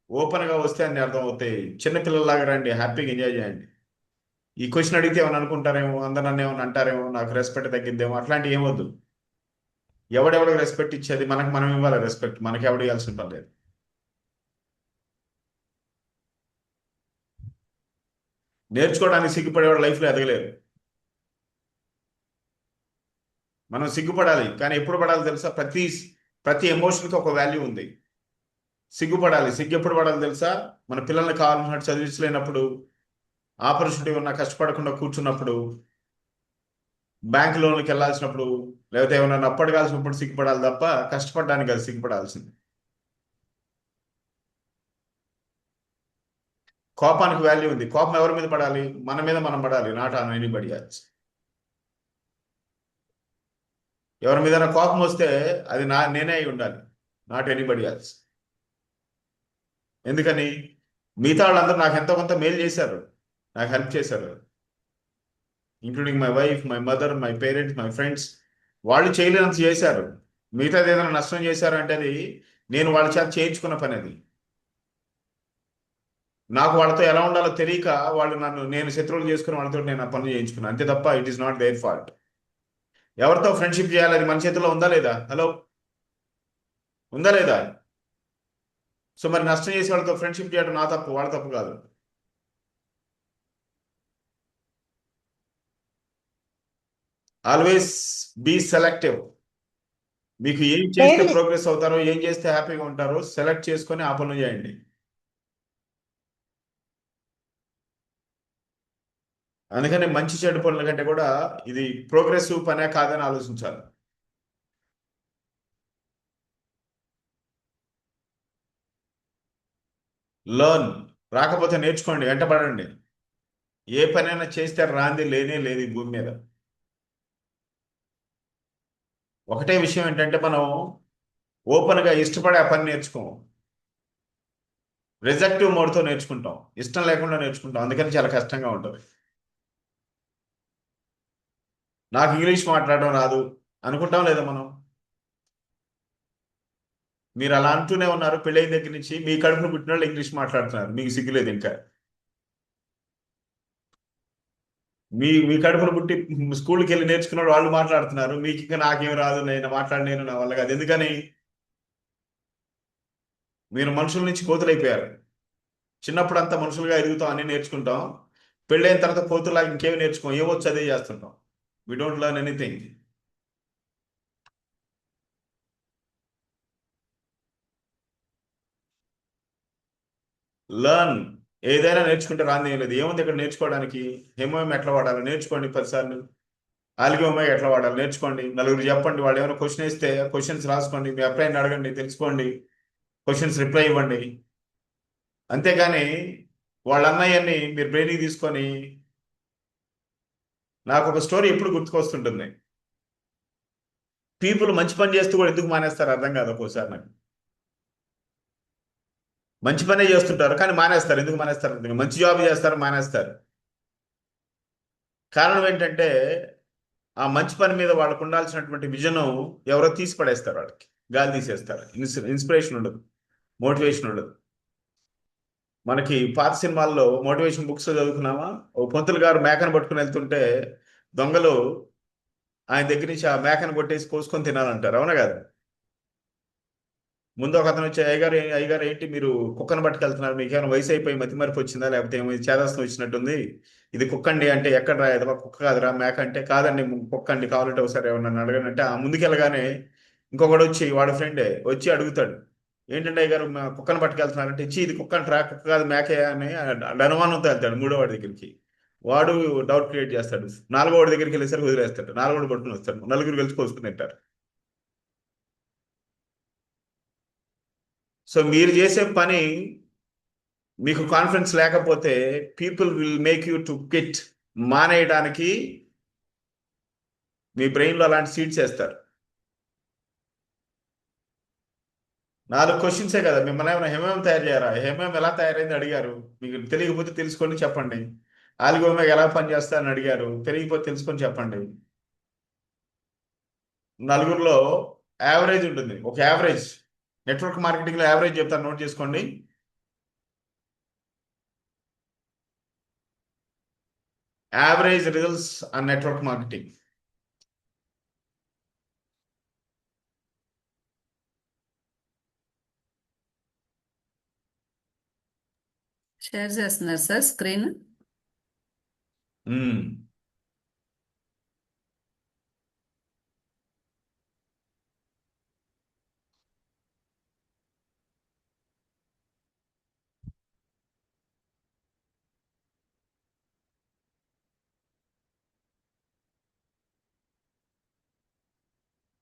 ఓపెన్గా వస్తే అన్ని అర్థం అవుతాయి. చిన్నపిల్లలాగా రండి, హ్యాపీగా ఎంజాయ్ చేయండి. ఈ క్వశ్చన్ అడిగితే ఏమైనా అనుకుంటారేమో, అందరు నన్ను ఏమైనా అంటారేమో, నాకు రెస్పెక్ట్ తగ్గిద్దేమో, అట్లాంటివి ఏమొద్దు. ఎవడెవడికి రెస్పెక్ట్ ఇచ్చేది మనకు మనం ఇవ్వాలి రెస్పెక్ట్, మనకి ఎవడు ఇవ్వాల్సిన పని లేదు. నేర్చుకోవడానికి సిగ్గుపడేవాడు లైఫ్లో ఎదగలేరు. మనం సిగ్గుపడాలి, కానీ ఎప్పుడు పడాలి తెలుసా? ప్రతి ఎమోషన్కి ఒక వాల్యూ ఉంది. సిగ్గుపడాలి. సిగ్గు ఎప్పుడు పడాలి తెలుసా? మన పిల్లల్ని కావాలన్నట్టు చదివించలేనప్పుడు, ఆపర్చునిటీ ఉన్నా కష్టపడకుండా కూర్చున్నప్పుడు, బ్యాంక్ లోన్లకు వెళ్ళాల్సినప్పుడు, లేకపోతే ఏమైనా అప్పడగాల్సినప్పుడు సిగ్గుపడాలి తప్ప కష్టపడడానికి అది సిగ్గుపడాల్సింది. కోపానికి వాల్యూ ఉంది. కోపం ఎవరి మీద పడాలి? మన మీద మనం పడాలి, నాట్ ఆన్ ఎనీబడీ ఎల్స్. ఎవరి మీద కోపం వస్తే అది నేనే అయి ఉండాలి, నాట్ ఎనీబడీ ఎల్స్. ఎందుకని? మిగతా వాళ్ళందరూ నాకు ఎంతో కొంత మేలు చేశారు, నాకు హెల్ప్ చేశారు, including my wife, my mother, my parents, my friends. వాళ్ళు చేయలేనంత చేశారు. మిగతాది ఏదైనా నష్టం చేశారంటే అది నేను వాళ్ళ చేత చేయించుకున్న పని. అది నాకు వాళ్ళతో ఎలా ఉండాలో తెలియక వాళ్ళు నేను శత్రువులు చేసుకుని వాళ్ళతో నేను ఆ పనులు చేయించుకున్నాను, అంతే తప్ప it is not their fault. ఎవరితో ఫ్రెండ్షిప్ చేయాలి అది మన చేతిలో ఉందా లేదా? హలో, ఉందా లేదా? సో మరి నష్టం చేసే వాళ్ళతో ఫ్రెండ్షిప్ చేయడం నా తప్పు, వాళ్ళ తప్పు కాదు. Always be selective. మీకు ఏం చేస్తే ప్రోగ్రెస్ అవుతారో, ఏం చేస్తే హ్యాపీగా ఉంటారో సెలెక్ట్ చేసుకొని ఆ పనులు చేయండి. అందుకని మంచి చెడు పనుల కంటే కూడా ఇది ప్రోగ్రెసివ్ పనే కాదని ఆలోచించాలి. లర్న్. రాకపోతే నేర్చుకోండి, వెంటపడండి. ఏ పనైనా చేస్తే రాంది లేనే లేదు ఈ భూమి మీద. ఒకటే విషయం ఏంటంటే, మనం ఓపెన్గా ఇష్టపడే ఆ పని నేర్చుకోం, రిజెక్టివ్ మోడ్తో నేర్చుకుంటాం, ఇష్టం లేకుండా నేర్చుకుంటాం. అందుకని చాలా కష్టంగా ఉంటుంది. నాకు ఇంగ్లీష్ మాట్లాడడం రాదు అనుకుంటాం లేదా మనం? మీరు అలా అంటూనే ఉన్నారు పెళ్ళైన దగ్గర నుంచి. మీ కడుపును పుట్టిన వాళ్ళు ఇంగ్లీష్ మాట్లాడుతున్నారు, మీకు సిగ్గులేదు ఇంకా. మీ కడుపును పుట్టి స్కూల్కి వెళ్ళి నేర్చుకున్న వాళ్ళు మాట్లాడుతున్నారు, మీకు ఇంకా నాకేం రాదు, నేను మాట్లాడలేను, నా వల్ల కాదు. ఎందుకని? మీరు మనుషుల నుంచి కోతులైపోయారు. చిన్నప్పుడు అంతా మనుషులుగా ఎదుగుతాం, అన్ని నేర్చుకుంటాం. పెళ్ళైన తర్వాత కోతులాగా ఇంకేమి నేర్చుకోం, ఏమొచ్చు అదే చేస్తుంటాం. We don't learn anything. Learn. ఏదైనా నేర్చుకుంటే రాంది ఏం లేదు. ఏముంది ఇక్కడ నేర్చుకోవడానికి? హేమోయం ఎట్లా వాడాలి నేర్చుకోండి 10 సార్లు. ఆల్గియోమై ఎట్లా వాడాలి నేర్చుకోండి. నలుగురు చెప్పండి. వాళ్ళు ఏమైనా క్వశ్చన్ ఇస్తే క్వశ్చన్స్ రాసుకోండి, మీ అప్లైని అడగండి, తెలుసుకోండి, క్వశ్చన్స్ రిప్లై ఇవ్వండి. అంతేగాని వాళ్ళ అన్నయ్యని మీరు బ్రెయిన్కి తీసుకొని. నాకు ఒక స్టోరీ ఎప్పుడు గుర్తుకొస్తుంటుంది. పీపుల్ మంచి పని చేస్తూ కూడా ఎందుకు మానేస్తారు అర్థం కాదు ఒక్కోసారి నాకు. మంచి పనే చేస్తుంటారు కానీ మానేస్తారు. ఎందుకు మానేస్తారు? ఎందుకు? మంచి జాబ్ చేస్తారు, మానేస్తారు. కారణం ఏంటంటే ఆ మంచి పని మీద వాళ్ళకు ఉండాల్సినటువంటి విజను ఎవరో తీసి పడేస్తారు, వాళ్ళకి గాలి తీసేస్తారు. ఇన్స్పిరేషన్ ఉండదు, మోటివేషన్ ఉండదు. మనకి పాత సినిమాల్లో మోటివేషన్ బుక్స్ చదువుకున్నామా? ఓ పంతులు గారు మేకను పట్టుకుని వెళ్తుంటే దొంగలు ఆయన దగ్గర నుంచి ఆ మేకను కొట్టేసి కోసుకొని తినాలంటారు, అవునా కాదు? ముందు ఒక అతను వచ్చి, అయ్యగారు ఏంటి మీరు కుక్కను పట్టుకెళ్తున్నారు, మీకు ఏమైనా వయసు అయిపోయి మతిమరుపు వచ్చిందా, లేకపోతే ఏమో చేదస్తం వచ్చినట్టుంది, ఇది కుక్క అండి అంటే, ఎక్కడ రాయదవా, కుక్క కాదురా మేక అంటే, కాదండి కుక్క అండి, కావాలంటే ఒకసారి ఏమన్నా అడగండి అంటే, ఆ ముందుకెళ్ళగానే ఇంకొకడు వచ్చి, వాడు ఫ్రెండే వచ్చి అడుగుతాడు, ఏంటంటే అయ్యగారు కుక్కను పట్టుకెళ్తున్నారంటే, ఇచ్చి ఇది కుక్క అంటారా, కుక్క కాదు మేకే అని అనుమానంతో వెళ్తాడు మూడో వాడి దగ్గరికి. వాడు డౌట్ క్రియేట్ చేస్తాడు. నాలుగో వాడి దగ్గరికి వెళ్ళేసరికి వదిలేస్తాడు, నాలుగోడు పట్టుకుని వస్తాడు, నలుగురు కలిసి కోసుకుని తింటారు. సో మీరు చేసే పని మీకు కాన్ఫిడెన్స్ లేకపోతే people will make you to quit. మానేయడానికి మీ బ్రెయిన్లో అలాంటి సీడ్స్ వేస్తారు. 4 క్వశ్చన్సే కదా, మిమ్మల్ని ఏమైనా హేమేం తయారు చేయరా? హేమేం ఎలా తయారైంది అడిగారు, మీకు తెలియకపోతే తెలుసుకొని చెప్పండి. ఆలిగోమేగ ఎలా పనిచేస్తా అని అడిగారు, తెలియకపోతే తెలుసుకొని చెప్పండి. నలుగురిలో యావరేజ్ ఉంటుంది, ఒక యావరేజ్. నెట్వర్క్ మార్కెటింగ్లో యావరేజ్ చెప్తాను, నోట్ చేసుకోండి. Average results on network marketing.
Share చేస్తున్నారు సార్ స్క్రీన్.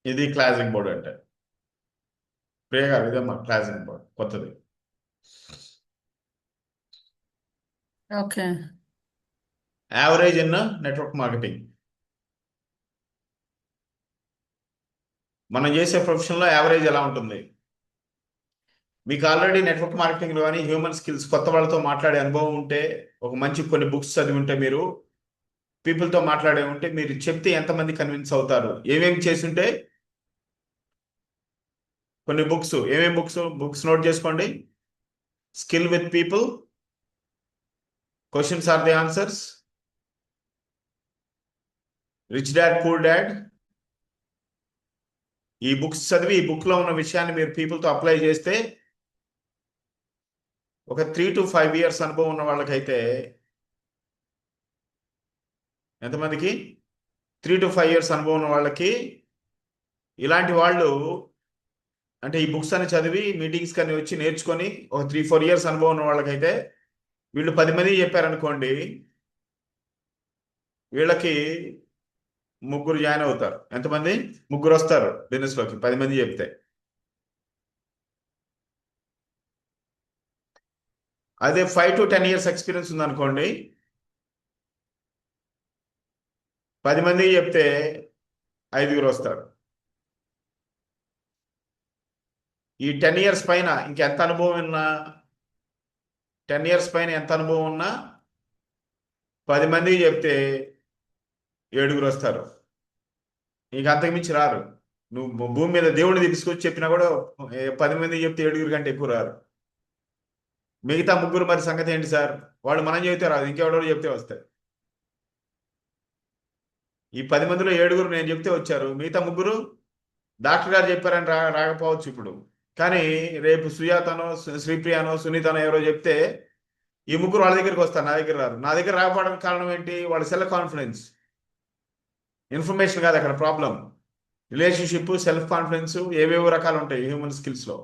ఇది క్లాసింగ్ బోర్డ్ అంటే, ప్రియ గారు ఇదమ్మా క్లాసింగ్ బోర్డ్ కొత్తది.
Okay.
Average in network marketing. మనం చేసే ప్రొఫెషన్లో యావరేజ్ ఎలా ఉంటుంది? మీకు ఆల్రెడీ నెట్వర్క్ మార్కెటింగ్లో కానీ హ్యూమన్ స్కిల్స్, కొత్త వాళ్ళతో మాట్లాడే అనుభవం ఉంటే, ఒక మంచి కొన్ని బుక్స్ చదివి ఉంటే, మీరు పీపుల్తో మాట్లాడే ఉంటే, మీరు చెప్తే ఎంతమంది కన్విన్స్ అవుతారు? ఏమేమి చేసి ఉంటే? కొన్ని బుక్స్, ఏమేమి బుక్స్ నోట్ చేసుకోండి. Skill with people, questions are the answers, rich dad poor dad. ఈ బుక్స్ చదివి ఈ బుక్లో ఉన్న విషయాన్ని మీరు పీపుల్తో అప్లై చేస్తే, ఒక 3 to 5 years అనుభవం ఉన్న వాళ్ళకైతే, ఎంతమందికి? 3 to 5 years అనుభవం ఉన్న వాళ్ళకి, ఇలాంటి వాళ్ళు అంటే ఈ బుక్స్ అని చదివి మీటింగ్స్ కానీ వచ్చి నేర్చుకొని ఒక 3-4 years అనుభవం ఉన్న వాళ్ళకైతే, వీళ్ళు 10 మంది చెప్పారనుకోండి, వీళ్ళకి 3 జాయిన్ అవుతారు. ఎంతమంది? 3 వస్తారు బిజినెస్లోకి 10 మంది చెప్తే. అదే 5 to 10 years ఎక్స్పీరియన్స్ ఉందనుకోండి, 10 మంది చెప్తే 5 వస్తారు. ఈ 10 years పైన ఇంకెంత అనుభవం ఉన్నా, 10 years పైన ఎంత అనుభవం ఉన్నా 10 మంది చెప్తే 7 వస్తారు. ఇంక అంతకుమించి రారు. నువ్వు భూమి మీద దేవుడిని తీసుకొచ్చి చెప్పినా కూడా 10 మంది చెప్తే 7 కంటే ఎక్కువ రారు. మిగతా 3 మరి సంగతి ఏంటి సార్? వాళ్ళు మనం చెబితే రాదు, ఇంకెవడో చెప్తే వస్తాయి. ఈ 10 మందిలో 7 నేను చెప్తే వచ్చారు, మిగతా 3 డాక్టర్ గారు చెప్పారని రాకపోవచ్చు ఇప్పుడు, కానీ రేపు సుజాతనో, శ్రీప్రియానో, సునీతనో ఎవరో చెప్తే ఈ 3 వాళ్ళ దగ్గరికి వస్తారు, నా దగ్గర రారు. నా దగ్గర రాకపోవడానికి కారణం ఏంటి? వాళ్ళ సెల్ఫ్ కాన్ఫిడెన్స్. ఇన్ఫర్మేషన్ కాదు అక్కడ ప్రాబ్లం. రిలేషన్షిప్, సెల్ఫ్ కాన్ఫిడెన్స్, ఏవేవో రకాలు ఉంటాయి హ్యూమన్ స్కిల్స్లో.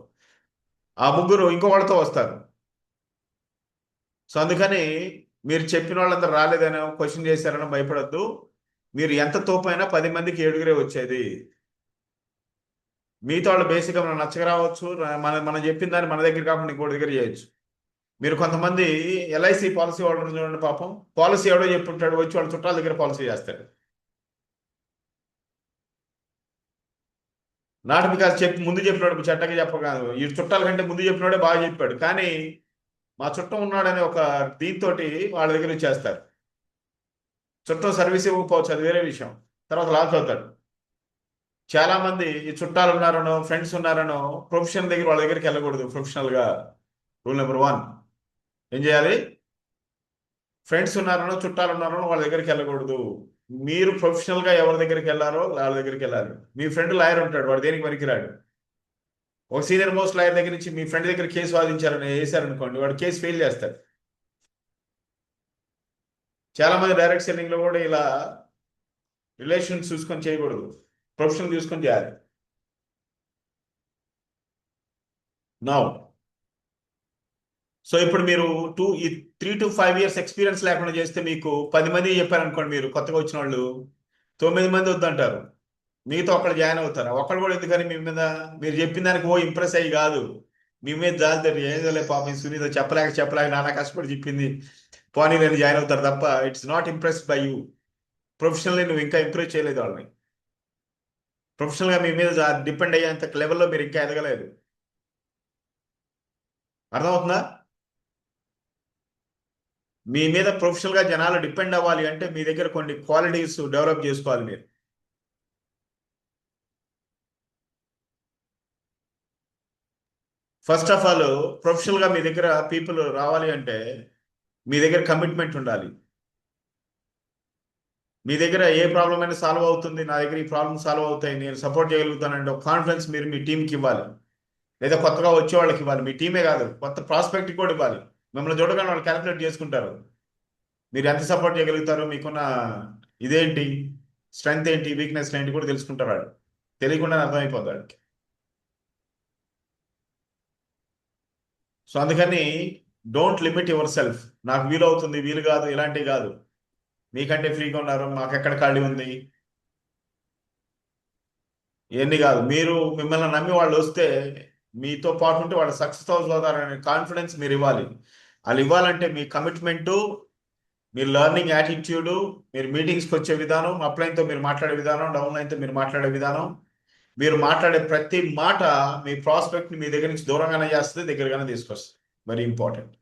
ఆ 3 ఇంకో వాళ్ళతో వస్తారు. సో అందుకని మీరు చెప్పిన వాళ్ళందరూ రాలేదనో, క్వశ్చన్ చేశారనో భయపడద్దు. మీరు ఎంత తోపైనా 10 మందికి 7 వచ్చేది. మిగతా వాళ్ళు బేసిక్గా మనం నచ్చక రావచ్చు, మనం చెప్పిన దాన్ని మన దగ్గర కాకుండా ఇంకోటి దగ్గర చేయొచ్చు. మీరు కొంతమంది ఎల్ఐసి పాలసీ వాళ్ళు చూడండి, పాపం పాలసీ ఎవడో చెప్పుంటాడు, వచ్చి వాళ్ళ చుట్టాల దగ్గర పాలసీ చేస్తాడు. నాట్ బికాస్ ముందు చెప్పినాడు చెడ్డగా చెప్పగాదు, ఈ చుట్టాల కంటే ముందు చెప్పినాడే బాగా చెప్పాడు, కానీ మా చుట్టం ఉన్నాడని ఒక దీంతో వాళ్ళ దగ్గర ఇచ్చేస్తారు. చుట్టం సర్వీస్ ఇవ్వకపోవచ్చు, అది వేరే విషయం, తర్వాత లాస్ అవుతాడు. చాలా మంది ఈ చుట్టాలు ఉన్నారనో ఫ్రెండ్స్ ఉన్నారనో ప్రొఫెషనల్ దగ్గర వాళ్ళ దగ్గరికి వెళ్ళకూడదు. ప్రొఫెషనల్గా రూల్ నెంబర్ 1 ఏం చేయాలి? ఫ్రెండ్స్ ఉన్నారనో చుట్టాలు ఉన్నారనో వాళ్ళ దగ్గరికి వెళ్ళకూడదు. మీరు ప్రొఫెషనల్గా ఎవరి దగ్గరికి వెళ్ళారో వాళ్ళ దగ్గరికి వెళ్ళాలి. మీ ఫ్రెండ్ లాయర్ ఉంటాడు, వాడు దేనికి పనికిరాడు. ఒక సీనియర్ మోస్ట్ లాయర్ దగ్గర నుంచి మీ ఫ్రెండ్ దగ్గర కేసు వాదించారని వేసారనుకోండి, వాడు కేసు ఫెయిల్ చేస్తాడు. చాలా మంది డైరెక్ట్ సెల్లింగ్ లో కూడా ఇలా రిలేషన్ చూసుకొని చేయకూడదు, ప్రొఫెషనల్ చూసుకొని చేయాలి. నౌ సో ఇప్పుడు మీరు 3 to 5 years ఎక్స్పీరియన్స్ లేకుండా చేస్తే మీకు 10 మంది చెప్పారనుకోండి, మీరు కొత్తగా వచ్చిన వాళ్ళు 9 మంది వద్దంటారు, మీతో ఒకళ్ళు జాయిన్ అవుతారు. ఒకళ్ళు కూడా ఎందుకని మీ మీద మీరు చెప్పిన దానికి ఇంప్రెస్ అయ్యి కాదు, మీ మీద జాగ్రత్త ఏదోలే పాపం సునీత చెప్పలేక నానా కష్టపడి చెప్పింది పోనీ నేను జాయిన్ అవుతారు తప్ప it's not impressed by you. Professionally నువ్వు ఇంకా ఇంప్రెస్ చేయలేదు వాళ్ళని. ప్రొఫెషనల్గా మీ మీద డిపెండ్ అయ్యేంత లెవెల్లో మీరు ఇంకా ఎదగలేదు. అర్థమవుతుందా? మీ మీద ప్రొఫెషనల్గా జనాలు డిపెండ్ అవ్వాలి అంటే మీ దగ్గర కొన్ని క్వాలిటీస్ డెవలప్ చేసుకోవాలి మీరు. ఫస్ట్ ఆఫ్ ఆల్ ప్రొఫెషనల్గా మీ దగ్గర పీపుల్ రావాలి అంటే మీ దగ్గర కమిట్మెంట్ ఉండాలి. మీ దగ్గర ఏ ప్రాబ్లం అయినా సాల్వ్ అవుతుంది, నా దగ్గర ఈ ప్రాబ్లమ్ సాల్వ్ అవుతాయి, నేను సపోర్ట్ చేయగలుగుతానంటే ఒక కాన్ఫిడెన్స్ మీరు మీ టీంకి ఇవ్వాలి, లేదా కొత్తగా వచ్చే వాళ్ళకి ఇవ్వాలి. మీ టీమే కాదు, కొత్త ప్రాస్పెక్ట్కి కూడా ఇవ్వాలి. మిమ్మల్ని చూడగానే వాళ్ళు క్యాలిక్యులేట్ చేసుకుంటారు మీరు ఎంత సపోర్ట్ చేయగలుగుతారు, మీకున్న ఇదేంటి, స్ట్రెంగ్త్ ఏంటి, వీక్నెస్ ఏంటి కూడా తెలుసుకుంటారు. వాడు తెలియకుండానే అర్థమైపోతాడు. సో అందుకని డోంట్ లిమిట్ యువర్ సెల్ఫ్. నాకు వీలు అవుతుంది, వీలు కాదు, ఇలాంటివి కాదు. మీకంటే ఫ్రీగా ఉన్నారు, మాకు ఎక్కడ ఖాళీ ఉంది, ఇవన్నీ కాదు. మీరు మిమ్మల్ని నమ్మి వాళ్ళు వస్తే మీతో పాటు ఉంటే వాళ్ళు సక్సెస్ అవుతారనే కాన్ఫిడెన్స్ మీరు ఇవ్వాలి. వాళ్ళు ఇవ్వాలంటే మీ కమిట్మెంటు, మీ లెర్నింగ్ యాటిట్యూడు, మీరు మీటింగ్స్కి వచ్చే విధానం, అప్లైన్తో మీరు మాట్లాడే విధానం, డౌన్లైన్తో మీరు మాట్లాడే విధానం, మీరు మాట్లాడే ప్రతి మాట మీ ప్రాస్పెక్ట్ని మీ దగ్గర నుంచి దూరంగానే చేస్తుంది, దగ్గరగానే తీసుకొస్తుంది. Very important.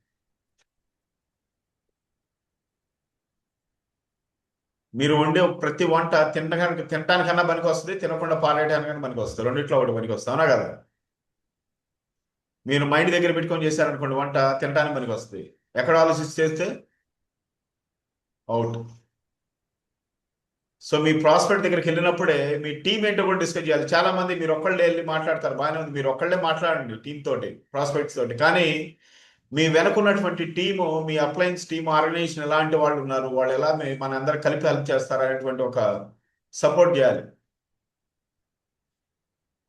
మీరు వండే ప్రతి వంట తినటానికన్నా పనికి వస్తుంది, తినకుండా పారేయడానికన్నా పనికి వస్తుంది. రెండిట్లో ఒకటి పనికి వస్తుంది, అవునా కదా? మీరు మైండ్ దగ్గర పెట్టుకొని చేశారనుకోండి వంట, తినడానికి పనికి వస్తుంది. ఎక్కడ ఆలోచించి చేస్తే అవుట్. సో మీ ప్రాస్పెక్ట్ దగ్గరికి వెళ్ళినప్పుడే మీ టీం ఏంటో కూడా డిస్కస్ చేయాలి. చాలా మంది మీరు ఒక్కళ్ళే వెళ్ళి మాట్లాడతారు, బాగానే ఉంది, మీరు ఒక్కళ్ళే మాట్లాడండి టీం తోటి, ప్రాస్పెక్ట్స్ తోటి. కానీ మీ వెనకున్నటువంటి టీము, మీ అప్లయన్స్ టీమ్, ఆర్గనైజేషన్ ఎలాంటి వాళ్ళు ఉన్నారు, వాళ్ళు ఎలా మన అందరు కలిపి హెల్ప్ చేస్తారు అనేటువంటి ఒక సపోర్ట్ చేయాలి.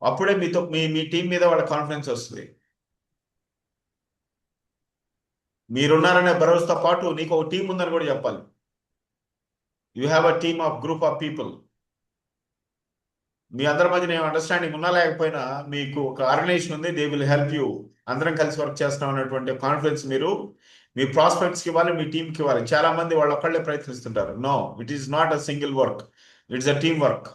అప్పుడే మీతో మీ టీం మీద వాళ్ళ కాన్ఫిడెన్స్ వస్తుంది. మీరున్నారనే భరోసాతో పాటు నీకు ఒక టీం ఉందని కూడా చెప్పాలి. You have a team of group of people. మీ అందరి మధ్య నేను అండర్స్టాండింగ్ ఉన్నా లేకపోయినా మీకు ఒక ఆర్గనైజేషన్ ఉంది, దే విల్ హెల్ప్ యూ. అందరం కలిసి వర్క్ చేస్తాం అనేటువంటి కాన్ఫిడెన్స్ మీరు మీ ప్రాస్పెక్ట్స్కి ఇవ్వాలి, మీ టీంకి ఇవ్వాలి. చాలా మంది వాళ్ళు ఒక్కళ్ళే ప్రయత్నిస్తుంటారు. No, it is not a single work, it's a team work.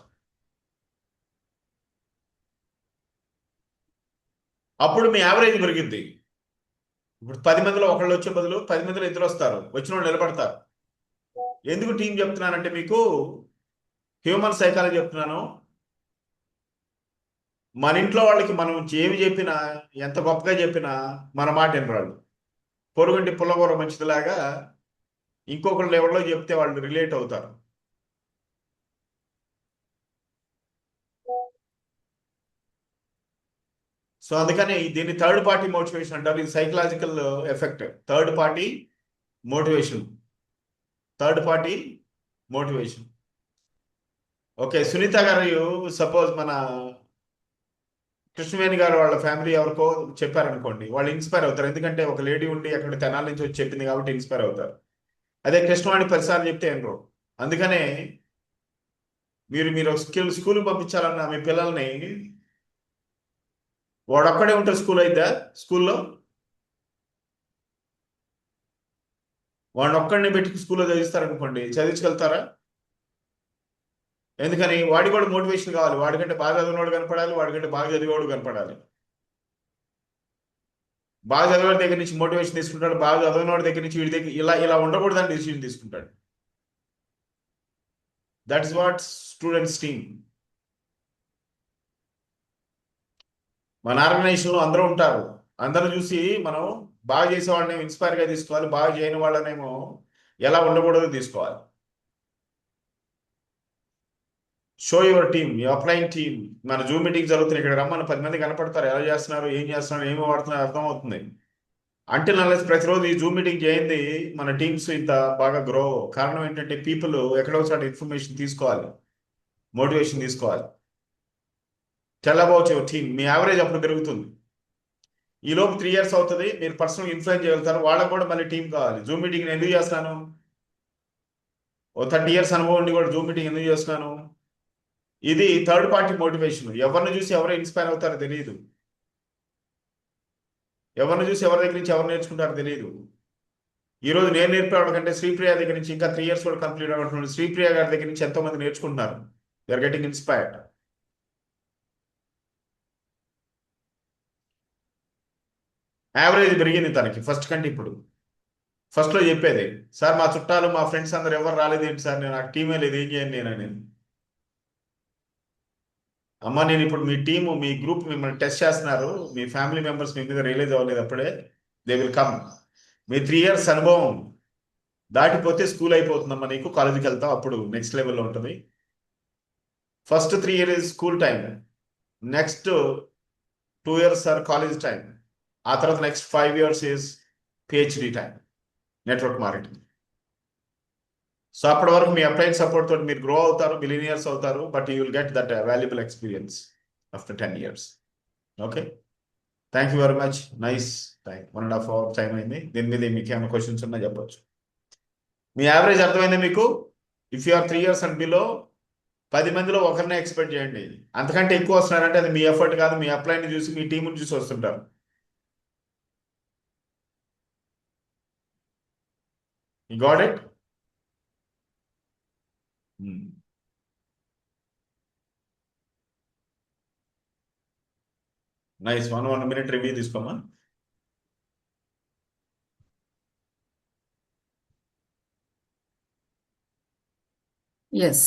అప్పుడు మీ యావరేజ్ పెరిగింది. ఇప్పుడు 10 మందిలో ఒకళ్ళు వచ్చే బదులు 10 మందిలో ఇద్దరు వస్తారు, వచ్చిన వాళ్ళు నిలబడతారు. ఎందుకు టీం చెప్తున్నానంటే మీకు హ్యూమన్ సైకాలజీ చెప్తున్నాను. మన ఇంట్లో వాళ్ళకి మనం ఏమి చెప్పినా, ఎంత గొప్పగా చెప్పినా మన మాట వినరాళ్ళు. పొరుగుంటి పుల్లకూర మంచిదిలాగా ఇంకొకళ్ళు ఎవరిలో చెప్తే వాళ్ళు రిలేట్ అవుతారు. సో అందుకని దీన్ని థర్డ్ పార్టీ మోటివేషన్ అంటారు. ఇది psychological effect. Third party motivation. Okay, Sunitha garu suppose మన కృష్ణవేణి గారు వాళ్ళ ఫ్యామిలీ ఎవరికో చెప్పారనుకోండి, వాళ్ళు ఇన్స్పైర్ అవుతారు. ఎందుకంటే ఒక లేడీ ఉండి అక్కడ తెనాల నుంచి వచ్చి చెప్పింది కాబట్టి ఇన్స్పైర్ అవుతారు. అదే కృష్ణవాణి 10 సార్లు చెప్తే ఎనరు. అందుకనే మీరు స్కూల్కి పంపించాలన్న మీ పిల్లల్ని, వాడొక్కడే ఉంటే స్కూల్ అయితే స్కూల్లో వాడిని ఒక్కడిని పెట్టి స్కూల్లో చదివిస్తారనుకోండి, చదివించగలుగుతారా? ఎందుకని వాడి కూడా మోటివేషన్ కావాలి, వాడికంటే బాగా చదివినోడు కనపడాలి, వాడికంటే బాగా చదివేవాడు కనపడాలి. బాగా చదివేవాడి దగ్గర నుంచి మోటివేషన్ తీసుకుంటాడు, బాగా చదివినోడి దగ్గర నుంచి వీడి దగ్గర ఇలా ఇలా ఉండకూడదని డిసిషన్ తీసుకుంటాడు. That is what students team. మన ఆర్గనైజేషన్లో అందరూ ఉంటారు, అందరూ చూసి మనం బాగా చేసే వాళ్ళని ఇన్స్పైర్గా తీసుకోవాలి, బాగా చేయని వాళ్ళనేమో ఎలా ఉండకూడదో తీసుకోవాలి. Show your team, me upline team. మన జూమ్ మీటింగ్ జరుగుతుంది, ఇక్కడ రమ్మని 10 మంది కనపడతారు, ఎలా చేస్తున్నారు, ఏం చేస్తున్నారు, ఏమి వాడుతున్నారు అర్థం అవుతుంది. అంటే నల్లెస్ ప్రతిరోజు ఈ జూమ్ మీటింగ్ చేయండి మన టీమ్స్ ఇంత బాగా గ్రో. కారణం ఏంటంటే పీపుల్ ఎక్కడో ఒకసారి ఇన్ఫర్మేషన్ తీసుకోవాలి, మోటివేషన్ తీసుకోవాలి. Tell about your team. Me average అప్పుడు పెరుగుతుంది. ఈ లోపు 3 years అవుతుంది, మీరు పర్సనల్ ఇన్ఫ్లుయెన్స్ చేయగలుగుతారు. వాళ్ళకు కూడా మళ్ళీ టీం కావాలి. జూమ్ మీటింగ్ నేను ఎందుకు చేస్తాను, ఓ 30 years అనుభవం ఉండి కూడా జూమ్ మీటింగ్ ఎందుకు చేస్తున్నాను? ఇది థర్డ్ పార్టీ మోటివేషన్. ఎవరిని చూసి ఎవరు ఇన్స్పైర్ అవుతారో తెలియదు, ఎవరిని చూసి ఎవరి దగ్గర నుంచి ఎవరు నేర్చుకుంటారో తెలియదు. ఈరోజు నేను నేర్పేవాడి కంటే శ్రీప్రియ దగ్గర నుంచి ఇంకా 3 years కూడా కంప్లీట్ అవ్వడం, శ్రీప్రియ గారి దగ్గర నుంచి ఎంతో మంది నేర్చుకుంటున్నారు. They are getting inspired. Average పెరిగింది తనకి ఫస్ట్ కంటే. ఇప్పుడు ఫస్ట్లో చెప్పేది, సార్ మా చుట్టాలు మా ఫ్రెండ్స్ అందరు ఎవరు రాలేదు ఏంటి సార్, నాకు టీమే లేదు, ఏం చేయను నేనని. అమ్మ నేను ఇప్పుడు మీ టీము మీ గ్రూప్ మిమ్మల్ని టెస్ట్ చేస్తున్నారు, మీ ఫ్యామిలీ మెంబర్స్ మీ మీద రియలైజ్ అవ్వలేదు, అప్పుడే they will come. Me 3 years అనుభవం దాటిపోతే స్కూల్ అయిపోతుందమ్మా నీకు, కాలేజీకి వెళ్తావు, అప్పుడు నెక్స్ట్ లెవెల్లో ఉంటుంది. First 3 years school time, next 2 years are college time, ఆ తర్వాత next 5 years is PhD time, network marketing. So అప్పటి వరకు మీ అప్లైన్ సపోర్ట్ తోటి మీరు గ్రో అవుతారు, మిలీనియర్స్ అవుతారు, but you will get that valuable experience after 10 years. Okay, thank you very much. Nice time, 1.5 hours time అయింది. దీని మీద మీకు ఏమైనా క్వశ్చన్స్ ఉన్నా చెప్పొచ్చు. మీ యావరేజ్ అర్థమైంది మీకు? If you are 3 years and below 10 మందిలో ఒకరినే ఎక్స్పెక్ట్ చేయండి. అంతకంటే ఎక్కువ వస్తున్నారంటే అది మీ ఎఫర్ట్ కాదు, మీ అప్లైని చూసి మీ టీంని చూసి వస్తుంటారు. You got it? Nice. 1 minute review తీసుకోమా.
Yes,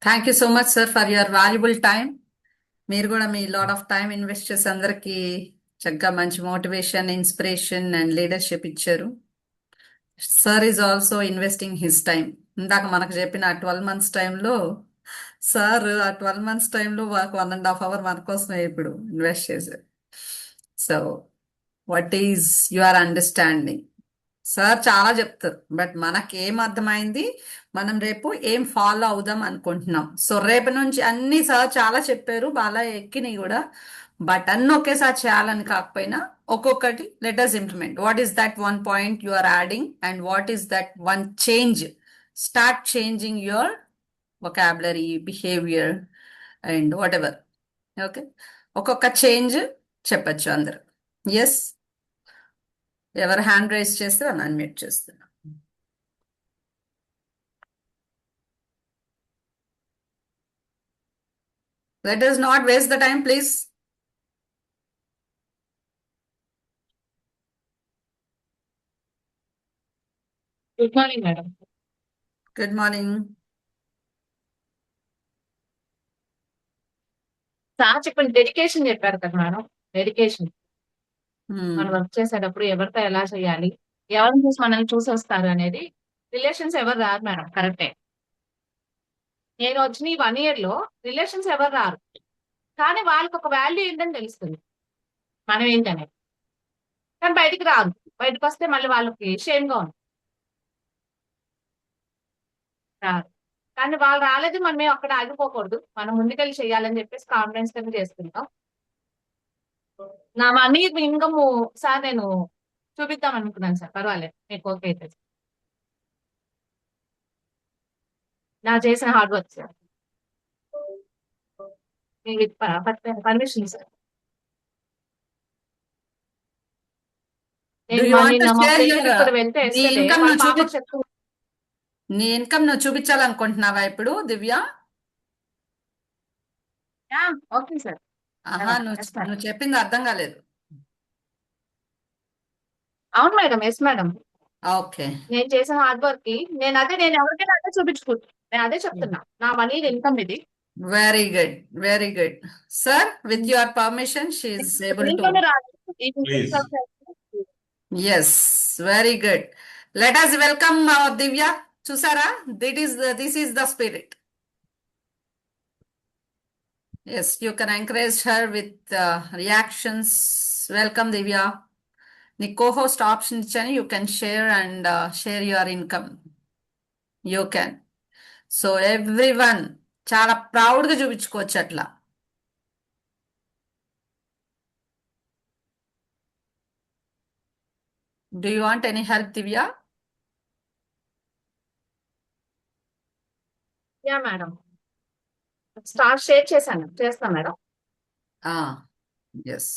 thank you so much sir for your valuable time. మీరు కూడా మీ లాట్ ఆఫ్ టైం ఇన్వెస్ట్ చేసి అందరికీ చక్కగా మంచి మోటివేషన్, ఇన్స్పిరేషన్ అండ్ లీడర్షిప్ ఇచ్చారు. Sir is also investing his time. ఇందాక మనకు చెప్పిన 12 months టైంలో సార్ ఆ 12 months టైంలో 1.5 hour మన కోసమే ఇప్పుడు ఇన్వెస్ట్ చేశారు. So what is your understanding? Sir చాలా చెప్తారు, బట్ మనకి ఏం అర్థమైంది, మనం రేపు ఏం ఫాలో అవుదాం అనుకుంటున్నాం. సో రేపు నుంచి అన్ని సార్ చాలా చెప్పారు, బాగా ఎక్కినాయి కూడా, బట్ అన్ని ఒకేసారి చేయాలని కాకపోయినా ఒక్కొక్కటి let us implement. What is that 1 point you are adding and what is that 1 change? Start changing your vocabulary, behavior and whatever. Okay, ఒక్కొక్క చేంజ్ చెప్పచ్చు అందరు. ఎస్, ఎవరు హ్యాండ్ రైజ్ చేస్తే అని అన్మ్యూట్ చేస్తున్నా. Let us not waste the time, please.
Good morning madam.
Good morning.
Sir చెప్పండి, dedication చెప్పారు కదా మేడం. డెడికేషన్ మనం వర్క్ చేసేటప్పుడు ఎవరితో ఎలా చేయాలి, ఎవరిని చూసి మనల్ని చూసి వస్తారు అనేది. రిలేషన్స్ ఎవరు రారు మేడం, కరెక్టే. నేను వచ్చిన ఈ 1 year లో రిలేషన్స్ ఎవరు రారు, కానీ వాళ్ళకి ఒక వాల్యూ ఏంటని తెలుస్తుంది, మనం ఏంటనేది. కానీ బయటికి రాదు, బయటకు వస్తే మళ్ళీ వాళ్ళకి షేమ్గా ఉంది, రాదు. కానీ వాళ్ళు రాలేదు, మనమే అక్కడ ఆగిపోకూడదు, మనం ముందుకెళ్ళి చేయాలని చెప్పేసి కాన్ఫిడెన్స్ తో చేసుకుంటాం. నా మనీ ఇన్కమ్ సార్ నేను చూపిద్దాం అనుకున్నాను సార్, పర్వాలేదు మీకు ఓకే అయితే. నా చేసిన hard work sir, with permission sir.
Do
నేను
you want
నిన్న
to
మా
share
ఫ్రెండ్
your
ఇక్కడ వెళ్తే
నీ
yesterday
ఇన్కమ్
వాళ్ళ
నువ్వు
పాపకు చెప్తూ
నీ ఇన్కమ్ నువ్వు చూపించాలనుకుంటున్నావా ఇప్పుడు దివ్య?
Okay sir.
ఆహా నువ్వు
ఎస్ మేడం.
నువ్వు చెప్పింది అర్థం కాలేదు.
అవును మేడం, ఎస్ మేడం.
ఓకే.
నేను చేసిన హార్డ్ వర్క్ కి నేను ఎవరికైనా అదే చూపించుకుంటున్నాను. నేను అదే చెప్తున్నా, నా మనీ ఇన్కమ్ ఇది.
Very good, very good. Sir, with your permission she is able to.
దీంట్లోనే రాదు. ఈ
please.
Yes, very good. Let us welcome our Divya. చూసారా, this is the spirit. Yes, you can encourage her with reactions. Welcome Divya. నీ cohost option ఇచ్చాను, you can share and share your income. You can. So everyone చాలా ప్రౌడ్గా చూపించుకోవచ్చు అట్లా. Do you want any help Divya?
Yeah madam, start share చేస్తాను madam.
Yes.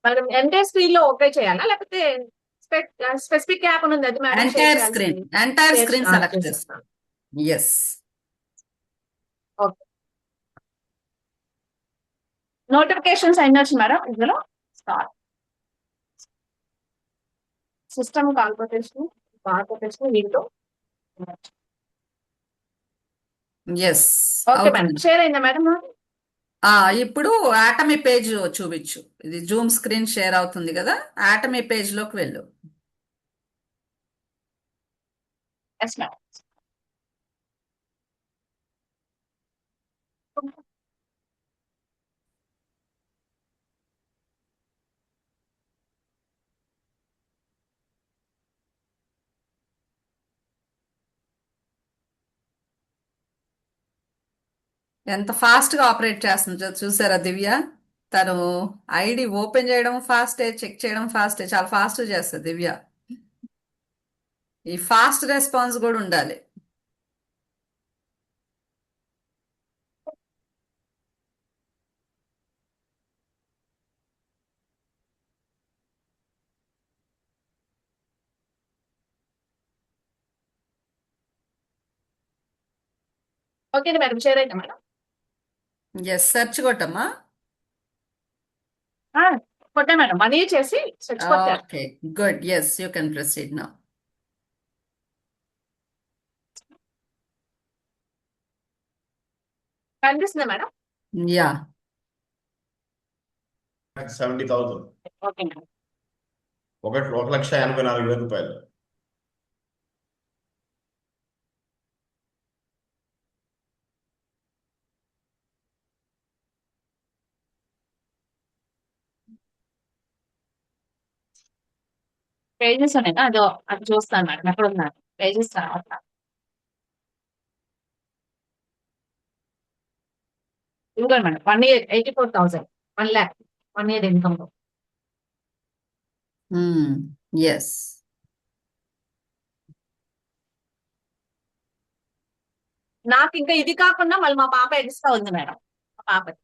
Madam entire screen లో okay చేయాలా, లేకపోతే స్పెసిఫిక్ యాప్ ఉంది అది మేడం షేర్
ఎంటైర్ స్క్రీన్,
చేయాల్సింది?
ఎంటైర్ స్క్రీన్ సెలెక్ట్ చేసుకో.
చేస్తాను.
ఎస్.
ఓకే. నోటిఫికేషన్స్ అయిన వచ్చు మేడం ఇందులో. స్టార్ సిస్టమ్ కాల్కొటేషన్ వీటితో.
ఎస్,
ఓకే మేడం,
అవుతుంది.
షేర్ అయిందా మేడం?
ఇప్పుడు ఆటమీ పేజ్ చూపించు. ఇది జూమ్ స్క్రీన్ షేర్ అవుతుంది కదా, ఆటమీ పేజ్ లోకి వెళ్ళు.
Yes madam.
ఎంత ఫాస్ట్ గా ఆపరేట్ చేస్తుంది చూసారా దివ్య. తను ఐడి ఓపెన్ చేయడం ఫాస్టే, చెక్ చేయడం ఫాస్టే, చాలా ఫాస్ట్ చేస్తుంది దివ్య. ఈ ఫాస్ట్ రెస్పాన్స్ కూడా ఉండాలి.
ఓకే మేడం, షేర్ అయిందా మేడం?
ఎస్, సెర్చ్ కొట్టమ్మా.
కొట్టే మేడం, మనీ చేసి సెర్చ్ కొట్టారు.
Okay, good. Yes, you can proceed now.
కనిపిస్తుందా మేడం?
యా.
70,000.
Okay madam.
1,84,000 రూపాయలు.
పేజెస్ ఉన్నాయి కదా, అది చూస్తాను మేడం, ఎక్కడ ఉన్నారు పేజెస్ తర్వాత. ఇదిగోండి madam, 1 year 84,000, 1 lakh 1 year income.
Yes.
నాకు ఇంకా ఇది కాకుండా మళ్ళీ మా పాప ఎక్స్ట్రా ఉంది మేడం. మా పాప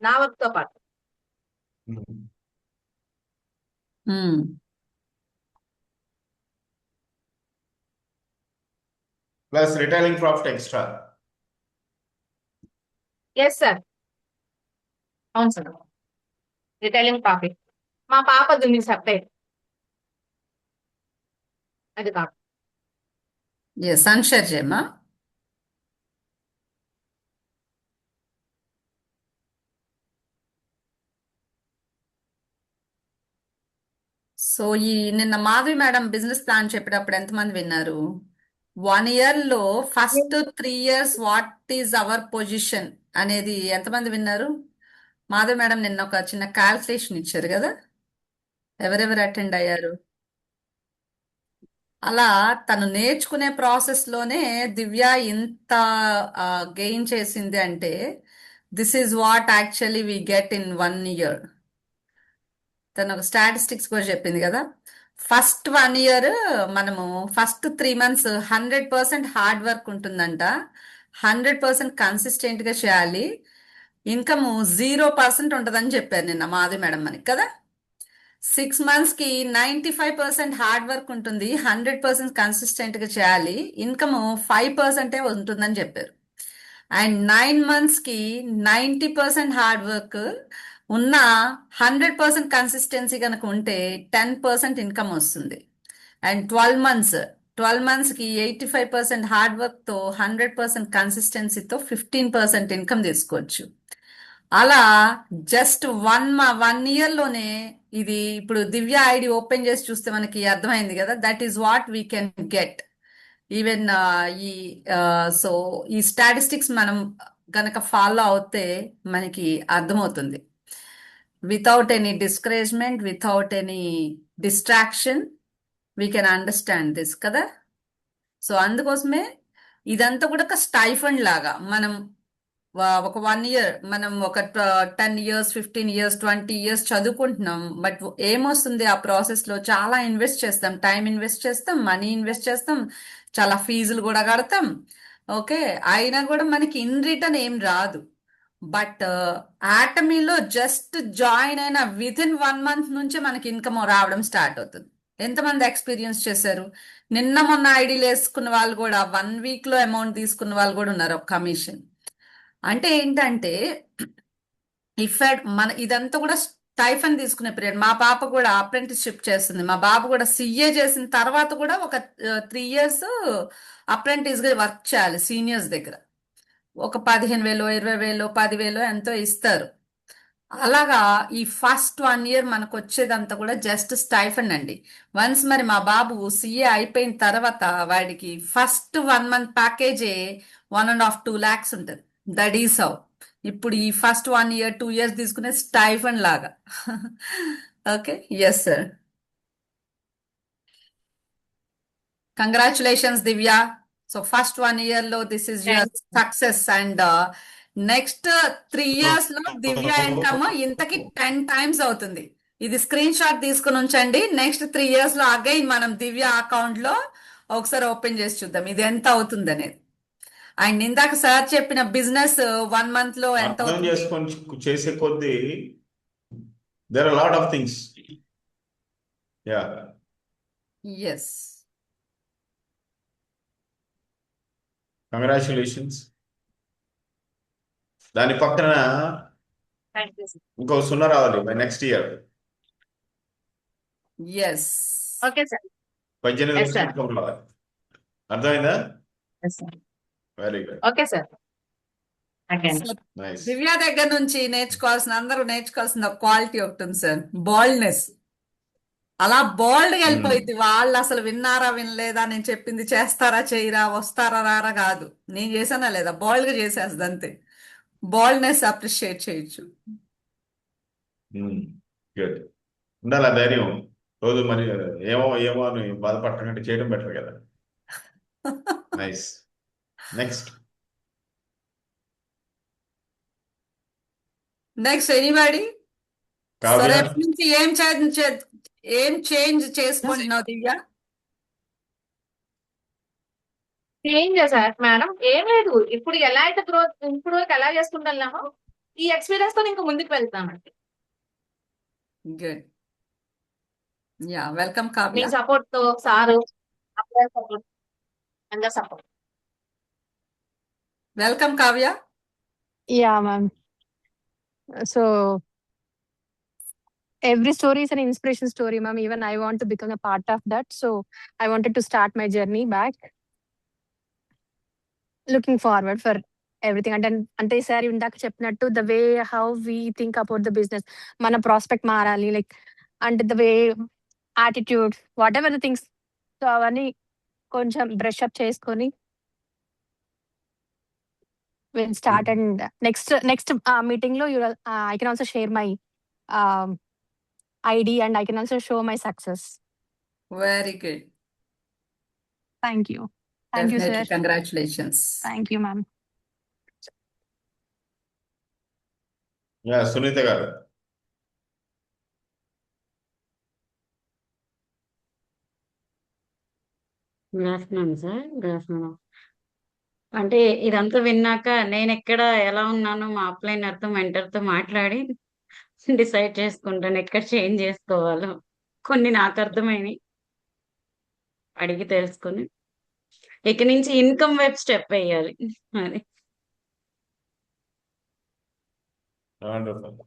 నా వర్క్ తో పాటు.
Plus retailing profit extra.
Yes sir, అవును సార్. రిటైలింగ్ ప్రాఫిట్ మా పాపది ఉంది సెపరేట్, అది కాదు.
ఎస్, అన్షేర్ చేయమ్మా. సో నిన్న మాధవి మేడం బిజినెస్ ప్లాన్ చెప్పేటప్పుడు ఎంతమంది విన్నారు? 1 year లో first 3 years what is our position అనేది ఎంతమంది విన్నారు? మాధవి మేడం నిన్న ఒక చిన్న క్యాల్కులేషన్ ఇచ్చారు కదా, ఎవరెవరు అటెండ్ అయ్యారు? అలా తను నేర్చుకునే ప్రాసెస్లోనే దివ్య ఇంత గెయిన్ చేసింది అంటే this is what actually we get in 1 year. తను ఒక స్టాటిస్టిక్స్ కూడా చెప్పింది కదా, ఫస్ట్ 1 year మనము ఫస్ట్ 3 months 100% హార్డ్ వర్క్ ఉంటుందంట, 100% కన్సిస్టెంట్గా చేయాలి, ఇన్కమ్ 0% ఉంటుందని చెప్పారు నిన్న మాధవి మేడం మనకి కదా. 6 months కి 95% హార్డ్ వర్క్ ఉంటుంది, 100% కన్సిస్టెంట్ గా చేయాలి, ఇన్కమ్ 5% ఉంటుందని చెప్పారు. అండ్ 9 months కి 90% హార్డ్ వర్క్ ఉన్న 100% కన్సిస్టెన్సీ కనుక ఉంటే 10% ఇన్కమ్ వస్తుంది. అండ్ 12 months కి 85% హార్డ్ వర్క్ తో 100% కన్సిస్టెన్సీతో 15% ఇన్కమ్ తీసుకోవచ్చు. అలా జస్ట్ 1 year లోనే ఇది ఇప్పుడు దివ్య ఐడి ఓపెన్ చేసి చూస్తే మనకి అర్థమైంది కదా, that is what we can get. Even ఈ సో ఈ స్టాటిస్టిక్స్ మనం గనక ఫాలో అవుతే మనకి అర్థమవుతుంది. Without any discouragement, without any distraction, we can understand this కదా. సో అందుకోసమే ఇదంతా కూడా ఒక స్టైఫండ్ లాగా మనం ఒక 1 year మనం ఒక 10 years 15 years 20 years చదువుకుంటున్నాం, బట్ ఏమొస్తుంది ఆ ప్రాసెస్ లో? చాలా ఇన్వెస్ట్ చేస్తాం, టైం ఇన్వెస్ట్ చేస్తాం, మనీ ఇన్వెస్ట్ చేస్తాం, చాలా ఫీజులు కూడా కడతాం. ఓకే, అయినా కూడా మనకి ఇన్ రిటర్న్ ఏం రాదు. బట్ ఆటమీలో జస్ట్ జాయిన్ అయిన వితిన్ 1 month నుంచే మనకి ఇన్కమ్ రావడం స్టార్ట్ అవుతుంది. ఎంతమంది ఎక్స్పీరియన్స్ చేశారు? నిన్న మొన్న ఐడీలు వేసుకున్న వాళ్ళు కూడా 1 week లో అమౌంట్ తీసుకున్న వాళ్ళు కూడా ఉన్నారు, ఒక కమిషన్. అంటే ఏంటంటే మన ఇదంతా కూడా స్టైఫన్ తీసుకునే పీరియడ్. మా పాప కూడా అప్రెంటిస్షిప్ చేస్తుంది, మా బాబు కూడా సిఏ చేసిన తర్వాత కూడా ఒక 3 years అప్రెంటిస్ గా వర్క్ చేయాలి సీనియర్స్ దగ్గర. ఒక 15,000 20,000 10,000 ఎంతో ఇస్తారు. అలాగా ఈ ఫస్ట్ 1 year మనకు వచ్చేదంతా కూడా జస్ట్ స్టైఫండ్ అండి. వన్స్ మరి మా బాబు సిఏ అయిపోయిన తర్వాత వాడికి ఫస్ట్ 1 month ప్యాకేజే 1.5-2 lakhs ఉంటుంది. దట్ ఈస్ హౌ ఇప్పుడు ఈ ఫస్ట్ 1 year 2 years తీసుకునే స్టైఫండ్ లాగా. Okay, yes sir. Congratulations Divya. So first 1 year లో this is your
thank you.
Success. And next 3 years లో దివ్య ఇన్కమ్ ఇంతకి 10 times అవుతుంది. ఇది స్క్రీన్ షాట్ తీసుకుని ఉంచండి. నెక్స్ట్ 3 years లో అగైన్ మనం దివ్య అకౌంట్ లో ఒకసారి ఓపెన్ చేసి చూద్దాం ఇది ఎంత అవుతుంది అనేది. అండ్ ఇందాక సార్ చెప్పిన బిజినెస్ 1 month లో ఎంత
అర్థం
అవుతుంది?
చేసుకొని చేసే కొద్దీ there are lot of things. Yeah,
yes.
Congratulations. దాని పక్కన
థ్యాంక్ యూ సార్.
ఇంకో 0 రావాలి by next year.
Yes.
Okay sir.
18
yes sir.
Income రావాలి. అర్థమైందా?
Yes sir.
Very good,
okay sir. Again.
Nice.
Divya దగ్గర నుంచి అందరూ నేర్చుకోవాల్సిన క్వాలిటీ ఒకటి ఉంది సార్, బాల్డ్నెస్. అలా బోల్డ్ గా వెళ్ళిపోయింది. వాళ్ళు అసలు విన్నారా వినలేదా, నేను చెప్పింది చేస్తారా చేయరా, వస్తారా రారా కాదు, నేను చేశానా లేదా, బోల్డ్ గా చేసేస్తుంది అంతే. బోల్డ్నెస్ అప్రిషియేట్ చేయొచ్చు.
గుడ్, ఉండాలి ఆ ధైర్యం. రోజు మరి ఏమో ఏమో అని బాధపడటం కంటే చేయడం బెటర్ కదా. Nice. Next
next anybody? So
Kavya.
రేపు నుంచి ఏం చేంజ్ చేసుకుంటున్నావు దివ్య?
చేంజ్ సార్ మేడం ఏం లేదు. ఇప్పుడు ఎలా అయితే గ్రోత్ ఇప్పుడు వరకు ఎలా చేసుకుంటున్నామో ఈ ఎక్స్పీరియన్స్ తో ఇంకా ముందుకు వెళ్తామండి.
Good, yeah. వెల్కమ్
మీ
కావ్య.
సపోర్ట్ తో సారు సపోర్ట్ అందరు support.
Welcome Kavya.
Yeah, ma'am. So every story is an inspiration story, ma'am. Even I want to become a part of that. So I wanted to start my journey back. Looking forward for everything. అంటే sir ఇందాక చెప్పినట్టు the way how we think about the business, మన prospect మారాలి. Like అంటే the way attitude whatever the things, so అవన్నీ కొంచెం brush up చేసుకొని will start. And next meeting లో I can also share my ID and I can also show my success.
Very good,
Thank you. Thank you, sir.
Definitely congratulations.
Thank you, ma'am.
Yeah, Sunitha గారు.
Good afternoon sir. Good afternoon. అంటే ఇదంతా విన్నాక నేను ఎక్కడ ఎలా ఉన్నానో మా అప్లైనర్తో మెంటర్తో మాట్లాడి డిసైడ్ చేసుకుంటాను ఎక్కడ చేంజ్ చేసుకోవాలో. కొన్ని నాకు అర్థమైనవి అడిగి తెలుసుకొని ఇక నుంచి ఇన్కమ్ వైపు స్టెప్ వేయాలి. అది
వండర్ఫుల్.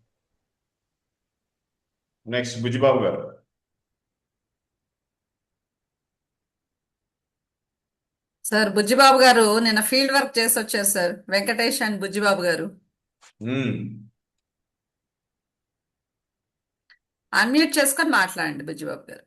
నెక్స్ట్ బుజ్జిబాబు గారు.
సార్ బుజ్జిబాబు గారు నిన్న ఫీల్డ్ వర్క్ చేసి వచ్చారు సార్, వెంకటేష్ అండ్ బుజ్జిబాబు గారు. అన్మ్యూట్ చేసుకొని మాట్లాడండి బుజ్జిబాబు గారు.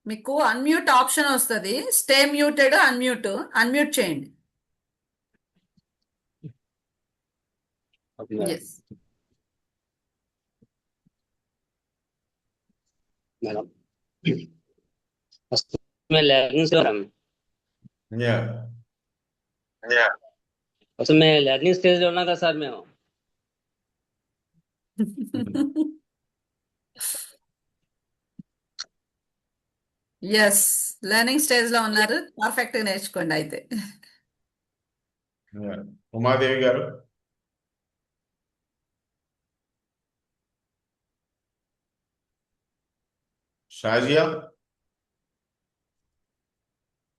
మీకు అన్మ్యూట్ ఆప్షన్ వస్తుంది, స్టే మ్యూటెడ్ అన్మ్యూట్ చేయండి. ఎస్
మేడం ఫస్ట్ मैं लर्निंग से रहा
యా
फर्स्ट मैं लर्निंग स्टेज లో ఉన్నా కదా సార్ మేము.
ఎస్ లెర్నింగ్ స్టేజ్ లో ఉన్నారు, పర్ఫెక్ట్ గా నేర్చుకోండి అయితే.
ఉమాదేవి గారు. షాజియా.